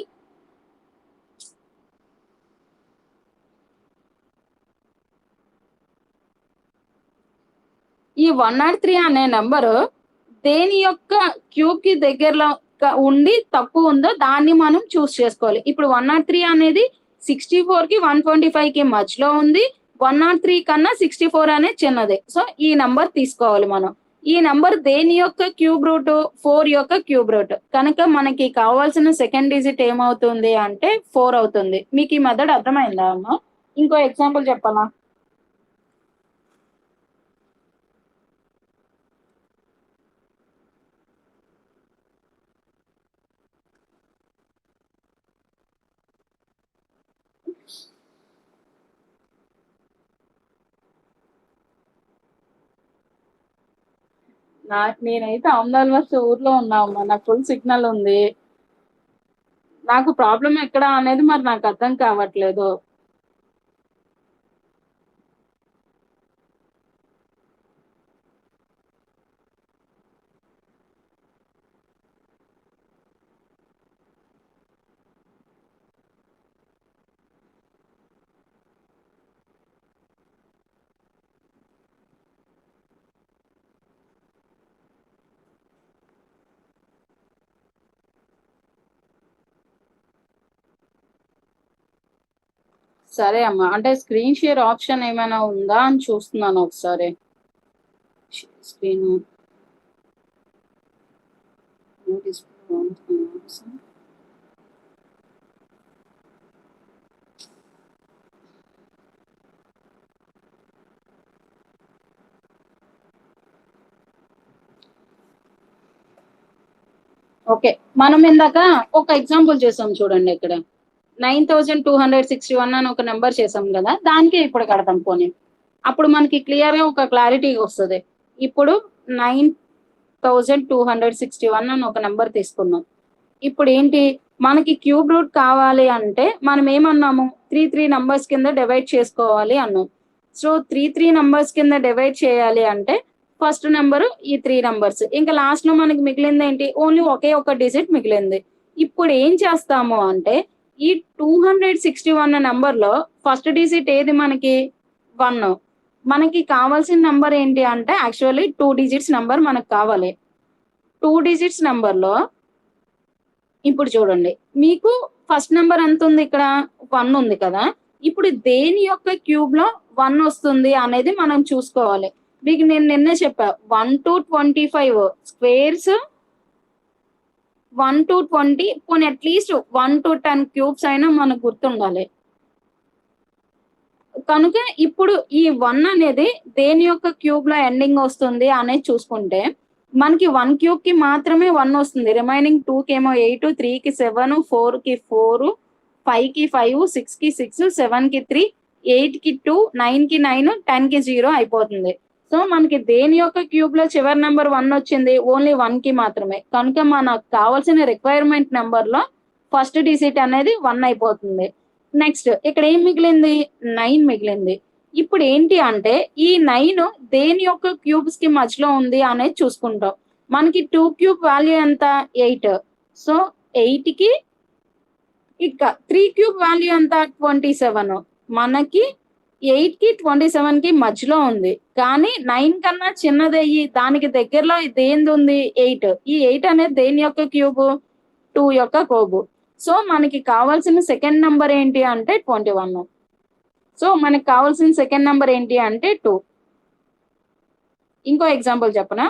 ఈ 103 అనే నంబరు దేని యొక్క క్యూబ్ కి దగ్గరలో ఉండి తక్కువ ఉందో దాన్ని మనం చూస్ చేసుకోవాలి. ఇప్పుడు 103 అనేది 64 కి 125 కి మధ్యలో ఉంది. 103 కన్నా 64 అనేది చిన్నది. సో ఈ నంబర్ తీసుకోవాలి మనం. ఈ నంబర్ దేని యొక్క క్యూబ్ రూట్ 4 యొక్క క్యూబ్ రూట్. కనుక మనకి కావాల్సిన సెకండ్ డిజిట్ ఏమవుతుంది అంటే 4 అవుతుంది. మీకు ఈ మెథడ్ అర్థమైందా అమ్మా? ఇంకో ఎగ్జాంపుల్ చెప్పాలా? నేనైతే అహ్మదాబాద్ బస్ ఊర్లో ఉన్నా అమ్మా. నాకు ఫుల్ సిగ్నల్ ఉంది. నాకు ప్రాబ్లం ఎక్కడ అనేది మరి నాకు అర్థం కావట్లేదు. సరే అమ్మా, అంటే స్క్రీన్ షేర్ ఆప్షన్ ఏమైనా ఉందా అని చూస్తున్నాను ఒకసారి. స్క్రీన్ ఓకే, మనం ఇందాక ఒక ఎగ్జాంపుల్ చేసాం చూడండి. ఇక్కడ 9261 అని ఒక నెంబర్ చేసాం కదా, దానికి ఇప్పుడు కడతాం పోనీ. అప్పుడు మనకి క్లియర్ గా ఒక క్లారిటీ వస్తుంది. ఇప్పుడు 9261 అని ఒక నెంబర్ తీసుకున్నాం. ఇప్పుడు ఏంటి, మనకి క్యూబ్ రూట్ కావాలి అంటే మనం ఏమన్నాము, 3 నంబర్స్ కింద డివైడ్ చేసుకోవాలి అన్నాం. సో 3 నంబర్స్ కింద డివైడ్ చేయాలి అంటే ఫస్ట్ నెంబర్ ఈ 3 నంబర్స్, ఇంకా లాస్ట్ లో మనకి మిగిలింది ఏంటి, ఓన్లీ ఒకే ఒక డిజిట్ మిగిలింది. ఇప్పుడు ఏం చేస్తాము అంటే ఈ 261 నెంబర్ లో ఫస్ట్ డిజిట్ ఏది మనకి 1. మనకి కావాల్సిన నెంబర్ ఏంటి అంటే యాక్చువల్లీ 2 డిజిట్స్ నెంబర్ మనకు కావాలి. 2 డిజిట్స్ నెంబర్ లో ఇప్పుడు చూడండి, మీకు ఫస్ట్ నెంబర్ ఎంత ఉంది, ఇక్కడ 1 ఉంది కదా. ఇప్పుడు దేని యొక్క క్యూబ్ లో 1 వస్తుంది అనేది మనం చూసుకోవాలి. మీకు నేను నిన్నే చెప్పా 1 to 25 స్క్వేర్స్ 1 to 20 పోనీ అట్లీస్ట్ 1 to 10 క్యూబ్స్ అయినా మనకు గుర్తుండాలి. కనుక ఇప్పుడు ఈ 1 అనేది దేని యొక్క క్యూబ్ లో ఎండింగ్ వస్తుంది అనేది చూసుకుంటే మనకి 1 క్యూబ్ కి మాత్రమే 1 వస్తుంది. రిమైనింగ్ 2 కి ఏమో 8, 3 కి 7, 4 కి 4, 5 కి 5, 6 కి 6, 7 కి 3, 8 కి 2, 9 కి 9, 10 కి 0 అయిపోతుంది. సో మనకి దేని యొక్క క్యూబ్ లో చివరి నెంబర్ 1 వచ్చింది, ఓన్లీ 1 కి మాత్రమే. కనుక మనకు కావాల్సిన రిక్వైర్మెంట్ నెంబర్ లో ఫస్ట్ డిజిట్ అనేది 1 అయిపోతుంది. నెక్స్ట్ ఇక్కడ ఏం మిగిలింది, 9 మిగిలింది. ఇప్పుడు ఏంటి అంటే ఈ 9 దేని యొక్క క్యూబ్స్ కి మధ్యలో ఉంది అనేది చూసుకుంటాం. మనకి 2 క్యూబ్ వాల్యూ ఎంత, 8. సో 8 కి ఇక 3 క్యూబ్ వాల్యూ ఎంత, 27. మనకి 8 కి 27 కి మధ్యలో ఉంది, కానీ 9 కన్నా చిన్నదయ్యి దానికి దగ్గరలో దేనిది ఉంది, 8. ఈ 8 అనేది దేని యొక్క క్యూబ్, 2 యొక్క క్యూబ్. సో మనకి కావాల్సిన సెకండ్ నంబర్ ఏంటి అంటే 21. సో మనకి కావాల్సిన సెకండ్ నంబర్ ఏంటి అంటే 2. ఇంకో ఎగ్జాంపుల్ చెప్పనా,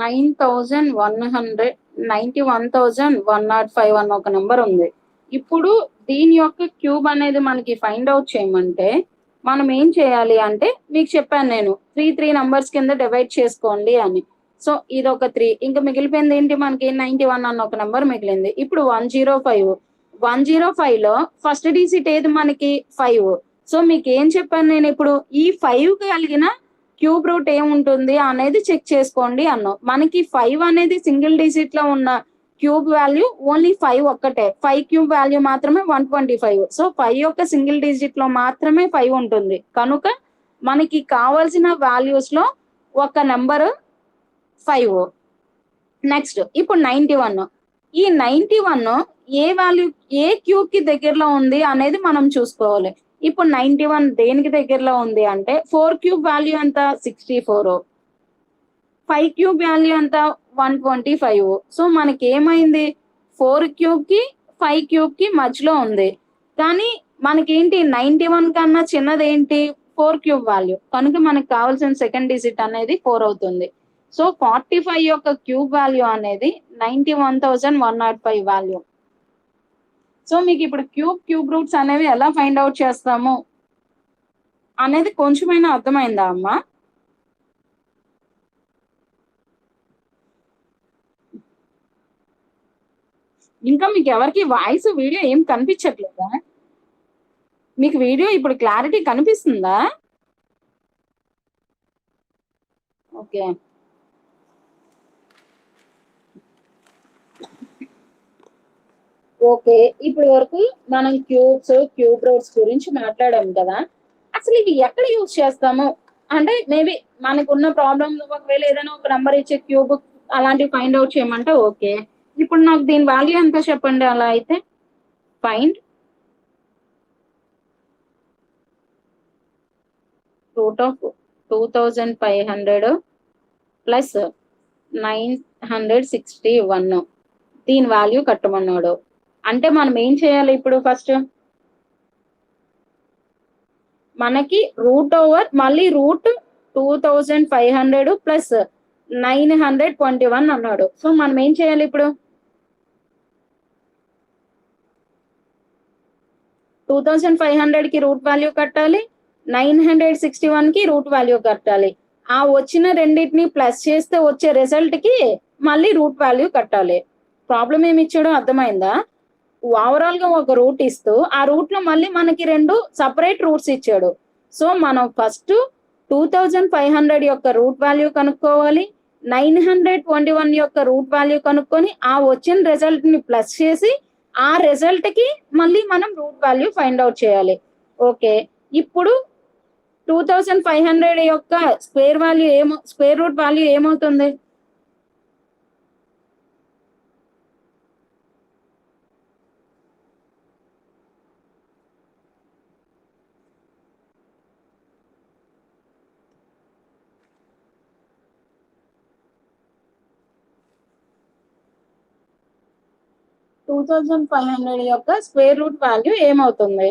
91,105 అన్న ఒక నెంబర్ ఉంది. ఇప్పుడు దీని యొక్క క్యూబ్ అనేది మనకి ఫైండ్ అవుట్ చేయమంటే మనం ఏం చేయాలి అంటే మీకు చెప్పాను నేను త్రీ నంబర్స్ కింద డివైడ్ చేసుకోండి అని. సో ఇది ఒక 3, ఇంకా మిగిలిపోయింది ఏంటి మనకి 91 అన్న ఒక నెంబర్ మిగిలింది. ఇప్పుడు 105 లో ఫస్ట్ డిజిట్ ఏది మనకి 5. సో మీకు ఏం చెప్పాను నేను ఇప్పుడు ఈ 5 కలిగిన క్యూబ్ రూట్ ఏముంటుంది అనేది చెక్ చేసుకోండి అన్నాం. మనకి 5 అనేది సింగిల్ డిజిట్ లో ఉన్న క్యూబ్ వాల్యూ ఓన్లీ 5 ఒక్కటే. 5 క్యూబ్ వాల్యూ మాత్రమే 125. సో 5 యొక్క సింగిల్ డిజిట్ లో మాత్రమే 5 ఉంటుంది. కనుక మనకి కావాల్సిన వాల్యూస్ లో ఒక నెంబర్ 5. నెక్స్ట్ ఇప్పుడు 91. ఈ 91 ఏ వాల్యూ ఏ క్యూబ్ కి దగ్గరలో ఉంది అనేది మనం చూసుకోవాలి. ఇప్పుడు 91 దేనికి దగ్గరలో ఉంది అంటే 4 క్యూబ్ వాల్యూ ఎంత 64, 5 క్యూబ్ వాల్యూ ఎంత 125. సో మనకి ఏమైంది 4 క్యూబ్ కి 5 క్యూబ్ కి మధ్యలో ఉంది. కానీ మనకేంటి 91 కన్నా చిన్నది ఏంటి 4 క్యూబ్ వాల్యూ. కనుక మనకు కావాల్సిన సెకండ్ డిజిట్ అనేది 4 అవుతుంది. సో 45 యొక్క క్యూబ్ వాల్యూ అనేది 91,105 వాల్యూ. సో మీకు ఇప్పుడు క్యూబ్ రూట్స్ అనేవి ఎలా ఫైండ్ అవుట్ చేస్తాము అనేది కొంచెమైనా అర్థమైందా అమ్మా? ఇంకా మీకు ఎవరికి వాయిస్ వీడియో ఏం కనిపించట్లేదా? మీకు వీడియో ఇప్పుడు క్లారిటీ కనిపిస్తుందా? Okay, okay. ఇప్పటి వరకు మనం క్యూబ్ రూట్స్ గురించి మాట్లాడాం కదా. అసలు ఇవి ఎక్కడ యూజ్ చేస్తాము అంటే మేబీ మనకున్న ప్రాబ్లమ్ ఒకవేళ ఏదైనా ఒక నెంబర్ ఇచ్చే క్యూబ్ అలాంటివి ఫైండ్ అవుట్ చేయమంటే ఓకే. ఇప్పుడు నాకు దీని వాల్యూ ఎంత చెప్పండి. అలా అయితే ఫైండ్ రూట్ ఆఫ్ 2500 ప్లస్ 961 దీని వాల్యూ కట్టమన్నాడు. అంటే మనం ఏం చేయాలి ఇప్పుడు ఫస్ట్ మనకి రూట్ ఓవర్ మళ్ళీ రూట్ 2500 ప్లస్ 921 అన్నాడు. సో మనం ఏం చేయాలి ఇప్పుడు 2500 కి రూట్ వాల్యూ కట్టాలి, 961 కి రూట్ వాల్యూ కట్టాలి. ఆ వచ్చిన రెండింటిని ప్లస్ చేస్తే వచ్చే రిజల్ట్ కి మళ్ళీ రూట్ వాల్యూ కట్టాలి. ప్రాబ్లం ఏమి ఇచ్చాడో అర్థమైందా? ఓవరాల్ గా ఒక రూట్ ఇస్తూ ఆ రూట్ లో మళ్ళీ మనకి 2 సపరేట్ రూట్స్ ఇచ్చాడు. సో మనం ఫస్ట్ 2500 యొక్క రూట్ వాల్యూ కనుక్కోవాలి, 921 యొక్క రూట్ వాల్యూ కనుక్కొని ఆ వచ్చిన రిజల్ట్ ని ప్లస్ చేసి ఆ రిజల్ట్ కి మళ్ళీ మనం రూట్ వాల్యూ ఫైండ్ అవుట్ చేయాలి. ఓకే, ఇప్పుడు 2500 యొక్క స్క్వేర్ రూట్ వాల్యూ ఏమవుతుంది? టూ 2500 యొక్క స్క్వేర్ రూట్ వాల్యూ ఏమవుతుంది?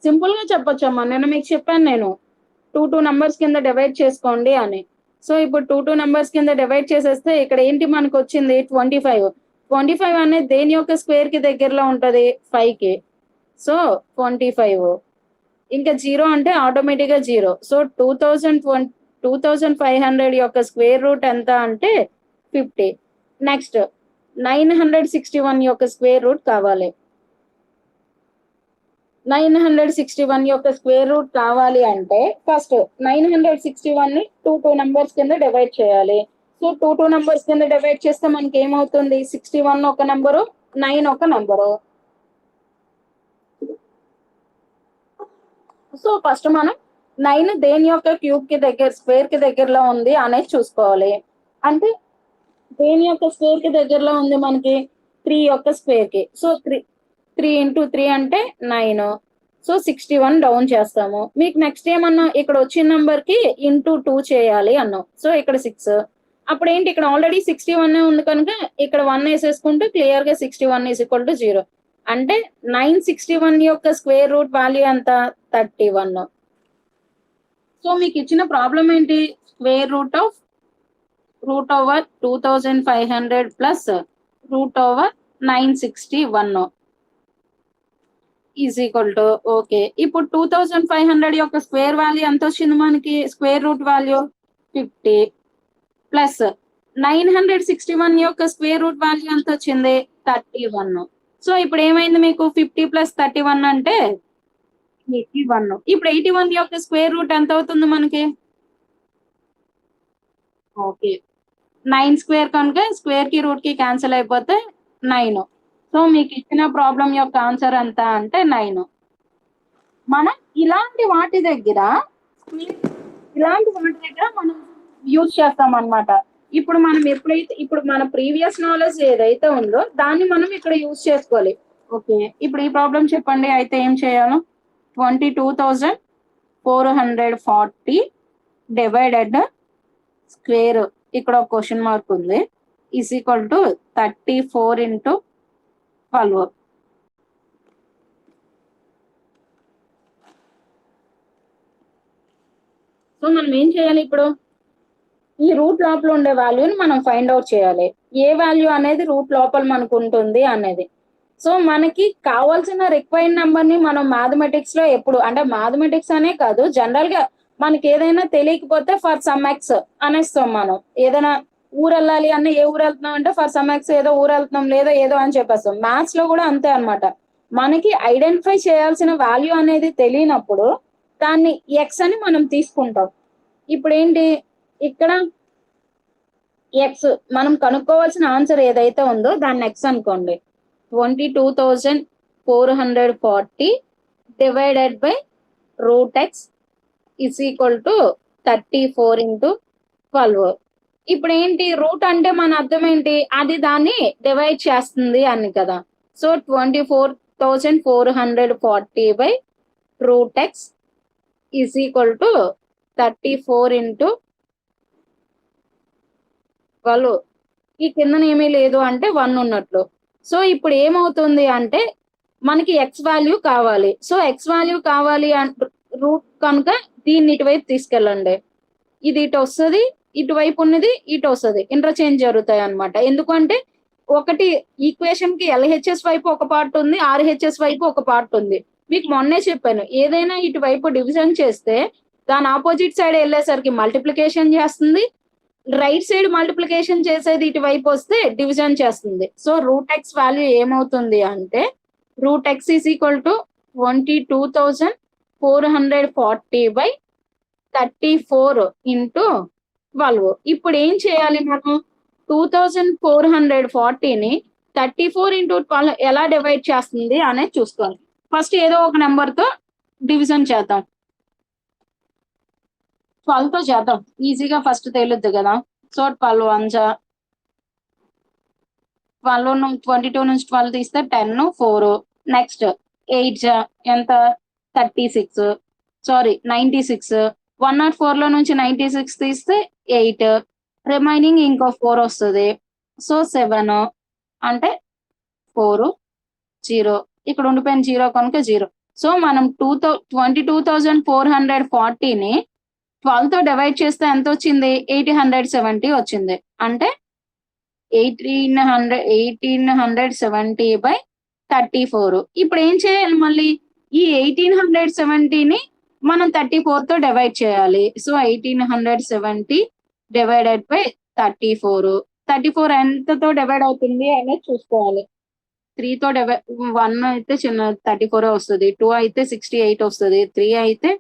సింపుల్ గా చెప్పొచ్చమ్మా. నేను మీకు చెప్పాను నేను టూ నంబర్స్ కింద డివైడ్ చేసుకోండి అని. సో ఇప్పుడు టూ నంబర్స్ కింద డివైడ్ చేసేస్తే ఇక్కడ ఏంటి మనకు వచ్చింది 25 అనేది దేని యొక్క స్క్వేర్ కి దగ్గరలో ఉంటది 5 కి. సో 25 ఇంకా 0 అంటే ఆటోమేటిక్ గా 0. సో 2500 యొక్క స్క్వేర్ రూట్ ఎంత అంటే 50. నెక్స్ట్ 961 యొక్క స్క్వేర్ రూట్ కావాలి. 961 యొక్క స్క్వేర్ రూట్ కావాలి అంటే ఫస్ట్ 961 ని టూ నంబర్స్ కింద డివైడ్ చేయాలి. సో టూ నంబర్స్ కింద డివైడ్ చేస్తే మనకి ఏమవుతుంది 61 ఒక నంబరు 9 ఒక నంబరు. సో ఫస్ట్ మనం 9 దేని యొక్క క్యూబ్ కి దగ్గర స్క్వేర్ కి దగ్గరలో ఉంది అనేది చూసుకోవాలి. అంటే దేని యొక్క స్క్వేర్ కి దగ్గరలో ఉంది మనకి 3 యొక్క స్క్వేర్ కి. సో 3 ఇంటూ 3 అంటే 9. సో 61 డౌన్ చేస్తాము. మీకు నెక్స్ట్ ఏమన్నా ఇక్కడ వచ్చిన నంబర్ కి ఇంటూ 2 చేయాలి అన్నాం. సో ఇక్కడ 6. అప్పుడు ఏంటి ఇక్కడ ఆల్రెడీ 61 ఉంది కనుక ఇక్కడ 1 వేసేసుకుంటే క్లియర్ గా 61 = 0. అంటే 961 యొక్క స్క్వేర్ రూట్ వాల్యూ ఎంత 31. సో మీకు ఇచ్చిన ప్రాబ్లం ఏంటి square root of √2500 plus √961 is equal to okay. ఇప్పుడు 2500 యొక్క స్క్వేర్ వాల్యూ ఎంత వచ్చింది మనకి? స్క్వేర్ రూట్ వాల్యూ 50 ప్లస్ 961 యొక్క స్క్వేర్ రూట్ వాల్యూ ఎంత వచ్చింది? 31. సో ఇప్పుడు ఏమైంది మీకు? 50 ప్లస్ 31 అంటే 81. ఇప్పుడు 81 యొక్క స్క్వేర్ రూట్ ఎంత అవుతుంది మనకి? ఓకే, 9 స్క్వేర్ కనుక స్క్వేర్ కి రూట్ కి క్యాన్సిల్ అయిపోతే 9. సో మీకు ఇచ్చిన ప్రాబ్లం యొక్క ఆన్సర్ ఎంత అంటే 9. మనం ఇలాంటి వాటి దగ్గర మనం యూజ్ చేస్తాం అన్నమాట. ఇప్పుడు మనం ఎప్పుడైతే ఇప్పుడు మన ప్రీవియస్ నాలెడ్జ్ ఏదైతే ఉందో దాన్ని మనం ఇక్కడ యూజ్ చేసుకోవాలి. ఓకే, ఇప్పుడు ఈ ప్రాబ్లం చెప్పండి. అయితే ఏం చేయాలి? 22,440 డివైడెడ్ స్క్వేర్, ఇక్కడ ఒక క్వశ్చన్ మార్క్ ఉంది, is equal to 34 into 12. So మనం ఏం చేయాలి? ఇప్పుడు ఈ రూట్ లోపల ఉండే వాల్యూని మనం ఫైండ్ అవుట్ చేయాలి. ఏ వాల్యూ అనేది రూట్ లోపల మనకు ఉంటుంది అనేది. సో మనకి కావాల్సిన రిక్వైర్డ్ నెంబర్ ని మనం మ్యాథమెటిక్స్ లో ఎప్పుడు, అంటే మ్యాథమెటిక్స్ అనే కాదు, జనరల్ గా మనకి ఏదైనా తెలియకపోతే ఫర్ సమ్ ఎక్స్ అనేస్తాం. మనం ఏదైనా ఊరు వెళ్ళాలి అన్న, ఏ ఊరు వెళ్తున్నాం అంటే ఫర్ సమ్ ఎక్స్ ఏదో ఊరు వెళ్తున్నాం, లేదా ఏదో అని చెప్పేస్తాం. మ్యాథ్స్ లో కూడా అంతే అన్నమాట. మనకి ఐడెంటిఫై చేయాల్సిన వాల్యూ అనేది తెలియనప్పుడు దాన్ని ఎక్స్ అని మనం తీసుకుంటాం. ఇప్పుడు ఏంటి ఇక్కడ ఎక్స్, మనం కనుక్కోవాల్సిన ఆన్సర్ ఏదైతే ఉందో దాన్ని ఎక్స్ అనుకోండి. 22,440 divided by √x is equal to 34 into 12. ఇప్పుడు ఏంటి? రూట్ అంటే మన అర్థం ఏంటి? అది దాన్ని డివైడ్ చేస్తుంది అని కదా. So 24,440 by √x is equal to 34 into 12. ఈ కింద ఏమీ లేదు అంటే 1 ఉన్నట్లు. సో ఇప్పుడు ఏమవుతుంది అంటే మనకి ఎక్స్ వాల్యూ కావాలి. సో ఎక్స్ వాల్యూ కావాలి అంటే రూట్ కనుక దీన్ని ఇటువైపు తీసుకెళ్ళండి. ఇది ఇటు వస్తుంది, ఇటువైపు ఉన్నది ఇటు వస్తుంది, ఇంటర్చేంజ్ జరుగుతాయి అనమాట. ఎందుకంటే ఒకటి ఈక్వేషన్ కి ఎల్హెచ్ఎస్ వైపు ఒక పార్ట్ ఉంది, ఆర్హెచ్ఎస్ వైపు ఒక పార్ట్ ఉంది. మీకు మొన్నే చెప్పాను, ఏదైనా ఇటువైపు డివిజన్ చేస్తే దాని ఆపోజిట్ సైడ్ వెళ్ళేసరికి మల్టిప్లికేషన్ చేస్తుంది, రైట్ సైడ్ మల్టిప్లికేషన్ చేసేది ఇటువైపు వస్తే డివిజన్ చేస్తుంది. సో √x వాల్యూ ఏమవుతుంది అంటే √x is equal to 22,440 by 34 into 12. ఇప్పుడు ఏం చేయాలి మనం? 2440ని 34 into 12 ఎలా డివైడ్ చేస్తుంది అనేది చూసుకోవాలి. ఫస్ట్ ఏదో ఒక నెంబర్ తో డివిజన్ చేద్దాం. 12 తో చేద్దాం, ఈజీగా ఫస్ట్ తేలుద్ది కదా. సో 12 1 12 22 నుంచి 12 తీస్తే 10 4. నెక్స్ట్ 8 ఎంత? 36, సారీ 96. 104 లో నుంచి 96 తీస్తే 8, రిమైనింగ్ ఇంకో 4 వస్తుంది. సో 7 అంటే 4 0, ఇక్కడ ఉండిపోయిన 0 కనుక 0. సో మనం 22,440ని 12 తో డివైడ్ చేస్తే ఎంత వచ్చింది? 1870 వచ్చింది. అంటే 1870 బై 34. ఇప్పుడు ఏం చేయాలి? మళ్ళీ ఈ 1870ని మనం 34 తో డివైడ్ చేయాలి. So 1870 divided by 34. 34 ఎంతతో డివైడ్ అవుతుంది అనేది చూసుకోవాలి. 3 తో 1 అయితే చిన్న 34 వస్తుంది, 2 అయితే 68 వస్తుంది, 3 అయితే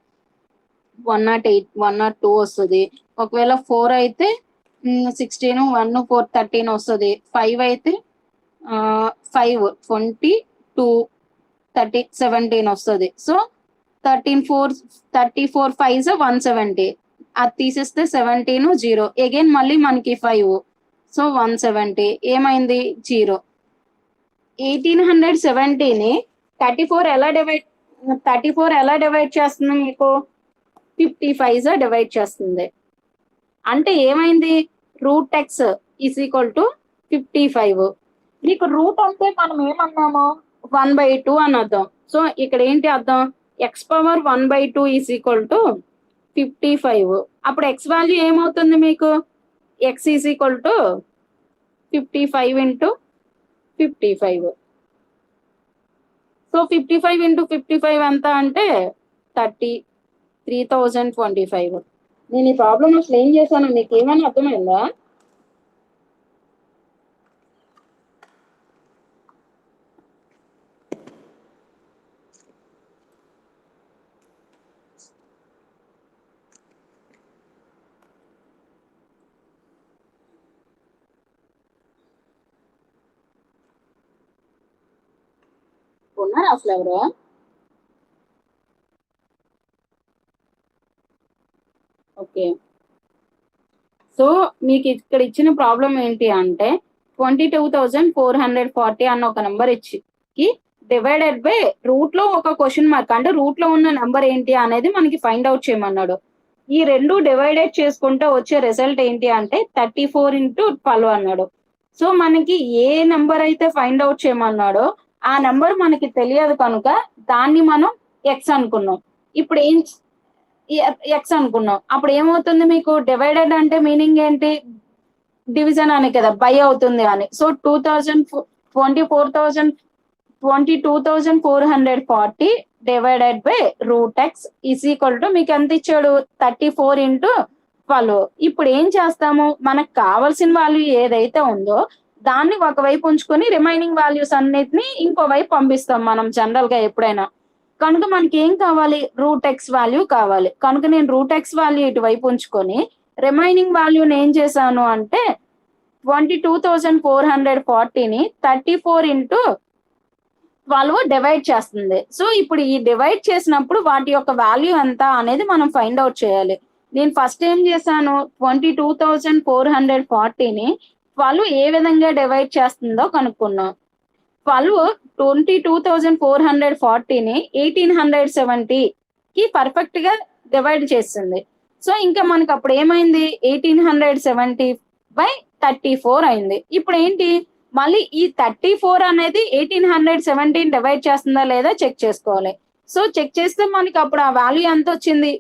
108 102 వస్తుంది. ఒకవేళ 4 అయితే 16, 1 4 13 వస్తుంది. 5 అయితే 5 22 30 17 వస్తుంది. సో 34 5 170, అది తీసేస్తే 17 0, అగైన్ మళ్ళీ మనకి 5, సో 170 ఏమైంది? 0. 1870ని 34 ఎలా డివైడ్ చేస్తుంది మీకు? 55 డివైడ్ చేస్తుంది. అంటే ఏమైంది? √x is equal to 55. మీకు రూట్ అంటే మనం ఏమన్నాము? 1/2 అని అర్థం. సో ఇక్కడ ఏంటి అర్థం? x⁻1/2 is equal to 55. అప్పుడు x వాల్యూ ఏమవుతుంది మీకు? X is equal to 55 into 55. So 55 into 55 ఎంత అంటే 30,3025. నేను ఈ ప్రాబ్లం అసలు ఏం చేశాను మీకు ఏమైనా అర్థమైందా? ఉన్నారా అసలు ఎవరు? ఓకే. సో మీకు ఇక్కడ ఇచ్చిన ప్రాబ్లం ఏంటి అంటే 22,440 అన్న ఒక నెంబర్ ఇచ్చి డివైడెడ్ బై రూట్ లో ఒక క్వశ్చన్ మార్క్, అంటే రూట్ లో ఉన్న నెంబర్ ఏంటి అనేది మనకి ఫైండ్ అవుట్ చేయమన్నాడు. ఈ రెండు డివైడెడ్ చేసుకుంటే వచ్చే రిజల్ట్ ఏంటి అంటే 34 ఇంటూ 12 అన్నాడు. సో మనకి ఏ నెంబర్ అయితే ఫైండ్ అవుట్ చేయమన్నాడో ఆ నెంబర్ మనకి తెలియదు కనుక దాన్ని మనం ఎక్స్ అనుకున్నాం. ఇప్పుడు ఏం ఎక్స్ అనుకున్నాం. అప్పుడు ఏమవుతుంది మీకు? డివైడెడ్ అంటే మీనింగ్ ఏంటి? డివిజన్ అని కదా, బై అవుతుంది అని. So 22,440 divided by root x is equal to మీకు ఎంత ఇచ్చాడు? 34 ఇంటూ 12. ఇప్పుడు ఏం చేస్తాము? మనకు కావాల్సిన వాల్యూ ఏదైతే ఉందో దాన్ని ఒకవైపు ఉంచుకొని రిమైనింగ్ వాల్యూస్ అన్నిటిని ఇంకో వైపు పంపిస్తాం మనం జనరల్ గా ఎప్పుడైనా. కనుక మనకి ఏం కావాలి? రూట్ ఎక్స్ వాల్యూ కావాలి. కనుక నేను రూట్ ఎక్స్ వాల్యూ ఇటువైపు ఉంచుకొని రిమైనింగ్ వాల్యూని ఏం చేశాను అంటే 22,440ని 34 ఇంటూ 12 డివైడ్ చేస్తుంది. సో ఇప్పుడు ఈ డివైడ్ చేసినప్పుడు వాటి యొక్క వాల్యూ ఎంత అనేది మనం ఫైండ్ అవుట్ చేయాలి. నేను ఫస్ట్ ఏం చేశాను? 22,440ని 12 ఏ విధంగా డివైడ్ చేస్తుందో కనుక్కున్నాం. 22,440ని 1870కి పర్ఫెక్ట్ గా డివైడ్ చేస్తుంది. సో ఇంకా మనకి అప్పుడు ఏమైంది? 1870/34 అయింది. ఇప్పుడు ఏంటి? మళ్ళీ ఈ 34 అనేది 1870 డివైడ్ చేస్తుందా లేదా చెక్ చేసుకోవాలి. సో చెక్ చేస్తే మనకి అప్పుడు ఆ వాల్యూ ఎంత వచ్చింది?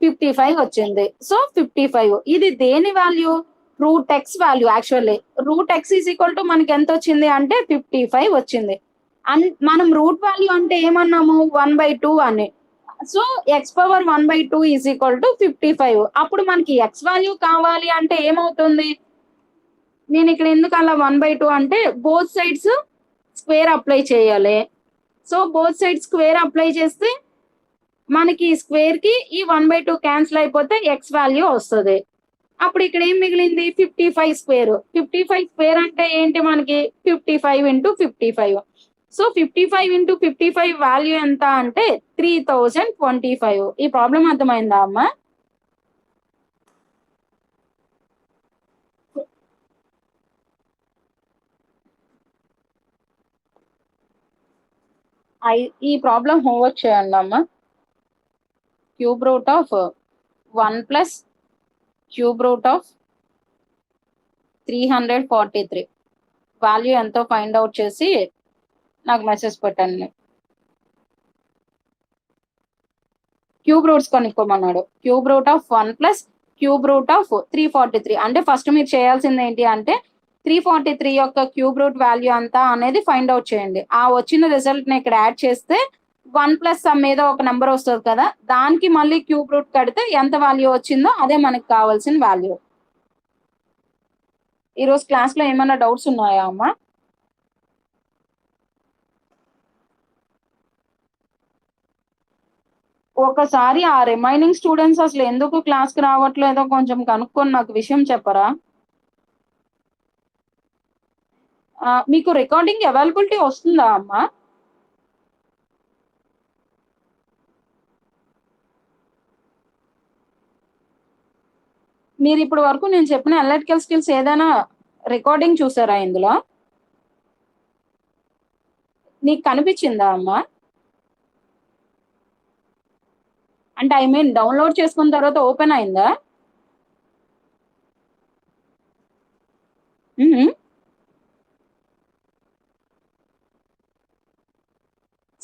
55 వచ్చింది. సో 55 ఇది దేని value? Root x value. Actually root x is equal to మనకి ఎంత వచ్చింది అంటే 55 వచ్చింది. మనం రూట్ వాల్యూ అంటే ఏమన్నాము? 1/2 అని. So X power 1/2 is equal to 55. అప్పుడు మనకి ఎక్స్ వాల్యూ కావాలి అంటే ఏమవుతుంది? నేను ఇక్కడ ఎందుకు అలా 1/2 అంటే బోత్ సైడ్స్ స్క్వేర్ అప్లై చేయాలి. So both side square apply చేస్తే మనకి స్క్వేర్ కి ఈ 1/2 క్యాన్సిల్ అయిపోతే ఎక్స్ వాల్యూ వస్తుంది. అప్పుడు ఇక్కడ ఏం మిగిలింది? 55 స్క్వేర్. 55 స్క్వేర్ అంటే ఏంటి మనకి? 55 ఇంటూ 55. సో 55 ఇంటూ 55 వాల్యూ ఎంత అంటే 3025. ఈ ప్రాబ్లం అర్థమైందా అమ్మా? ఈ ప్రాబ్లం హోంవర్క్ చేయండి అమ్మా. Cube root of 1 plus cube root of 343 value ఎంతో ఫైండ్ అవుట్ చేసి నాకు మెసేజ్ పెట్టండి. క్యూబ్ రూట్స్ కనుక్కోమన్నాడు. Cube root of 1 plus cube root of 343. అంటే ఫస్ట్ మీరు చేయాల్సింది ఏంటి అంటే 343 యొక్క క్యూబ్ రూట్ వాల్యూ అంతా అనేది ఫైండ్ అవుట్ చేయండి. ఆ వచ్చిన రిజల్ట్ ని ఇక్కడ యాడ్ చేస్తే 1 ప్లస్ సమ్ ఏదో ఒక నెంబర్ వస్తుంది కదా, దానికి మళ్ళీ క్యూబ్ రూట్ కడితే ఎంత వాల్యూ వచ్చిందో అదే మనకి కావాల్సిన వాల్యూ. ఈరోజు క్లాస్ లో ఏమైనా డౌట్స్ ఉన్నాయా అమ్మా? ఒకసారి ఆ రిమైనింగ్ స్టూడెంట్స్ అసలు ఎందుకు క్లాస్ కి రావట్లేదో కొంచెం కనుక్కొని నాకు విషయం చెప్పరా? మీకు రికార్డింగ్ అవైలబిలిటీ వస్తుందా అమ్మా? మీరు ఇప్పుడు వరకు నేను చెప్పిన అనలిటికల్ స్కిల్స్ ఏదైనా రికార్డింగ్ చూసారా ఇందులో? నీకు కనిపించిందా అమ్మా? అంటే ఐ మీన్ డౌన్లోడ్ చేసుకున్న తర్వాత ఓపెన్ అయిందా?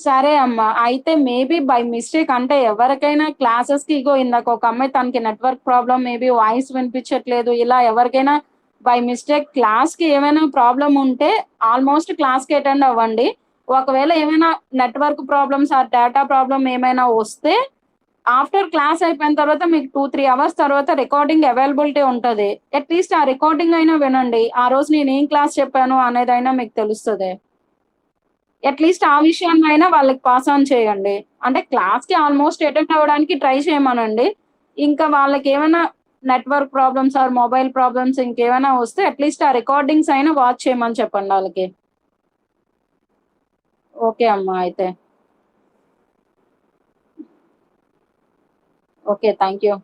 సరే అమ్మా. అయితే మేబీ బై మిస్టేక్ అంటే ఎవరికైనా క్లాసెస్‌కి ఇగో ఇందాక ఒక అమ్మాయి తనకి నెట్వర్క్ ప్రాబ్లమ్ మేబీ వాయిస్ వినిపించట్లేదు. ఇలా ఎవరికైనా బై మిస్టేక్ క్లాస్‌కి ఏమైనా ప్రాబ్లమ్ ఉంటే ఆల్మోస్ట్ క్లాస్‌కి అటెండ్ అవ్వండి. ఒకవేళ ఏమైనా network problems or data problem ఏమైనా వస్తే ఆఫ్టర్ క్లాస్ అయిపోయిన తర్వాత మీకు 2, 3 అవర్స్ తర్వాత రికార్డింగ్ అవైలబిలిటీ ఉంటది. అట్‌లీస్ట్ ఆ రికార్డింగ్ అయినా వినండి. ఆ రోజు నేనేం క్లాస్ చెప్పాను అనేదైనా మీకు తెలుస్తది. అట్‌లీస్ట్ ఆ విషయాన్నైనా వాళ్ళకి పాస్ ఆన్ చేయండి. అంటే క్లాస్‌కి ఆల్‌మోస్ట్ అటెండ్ అవ్వడానికి ట్రై చేయమనండి. ఇంకా వాళ్ళకేమైనా network problems or mobile problems ఇంకేమైనా వస్తే అట్‌లీస్ట్ ఆ రికార్డింగ్స్ అయినా వాచ్ చేయమని చెప్పండి ఆళ్ళకి. ఓకే అమ్మా అయితే. ఓకే. Thank you.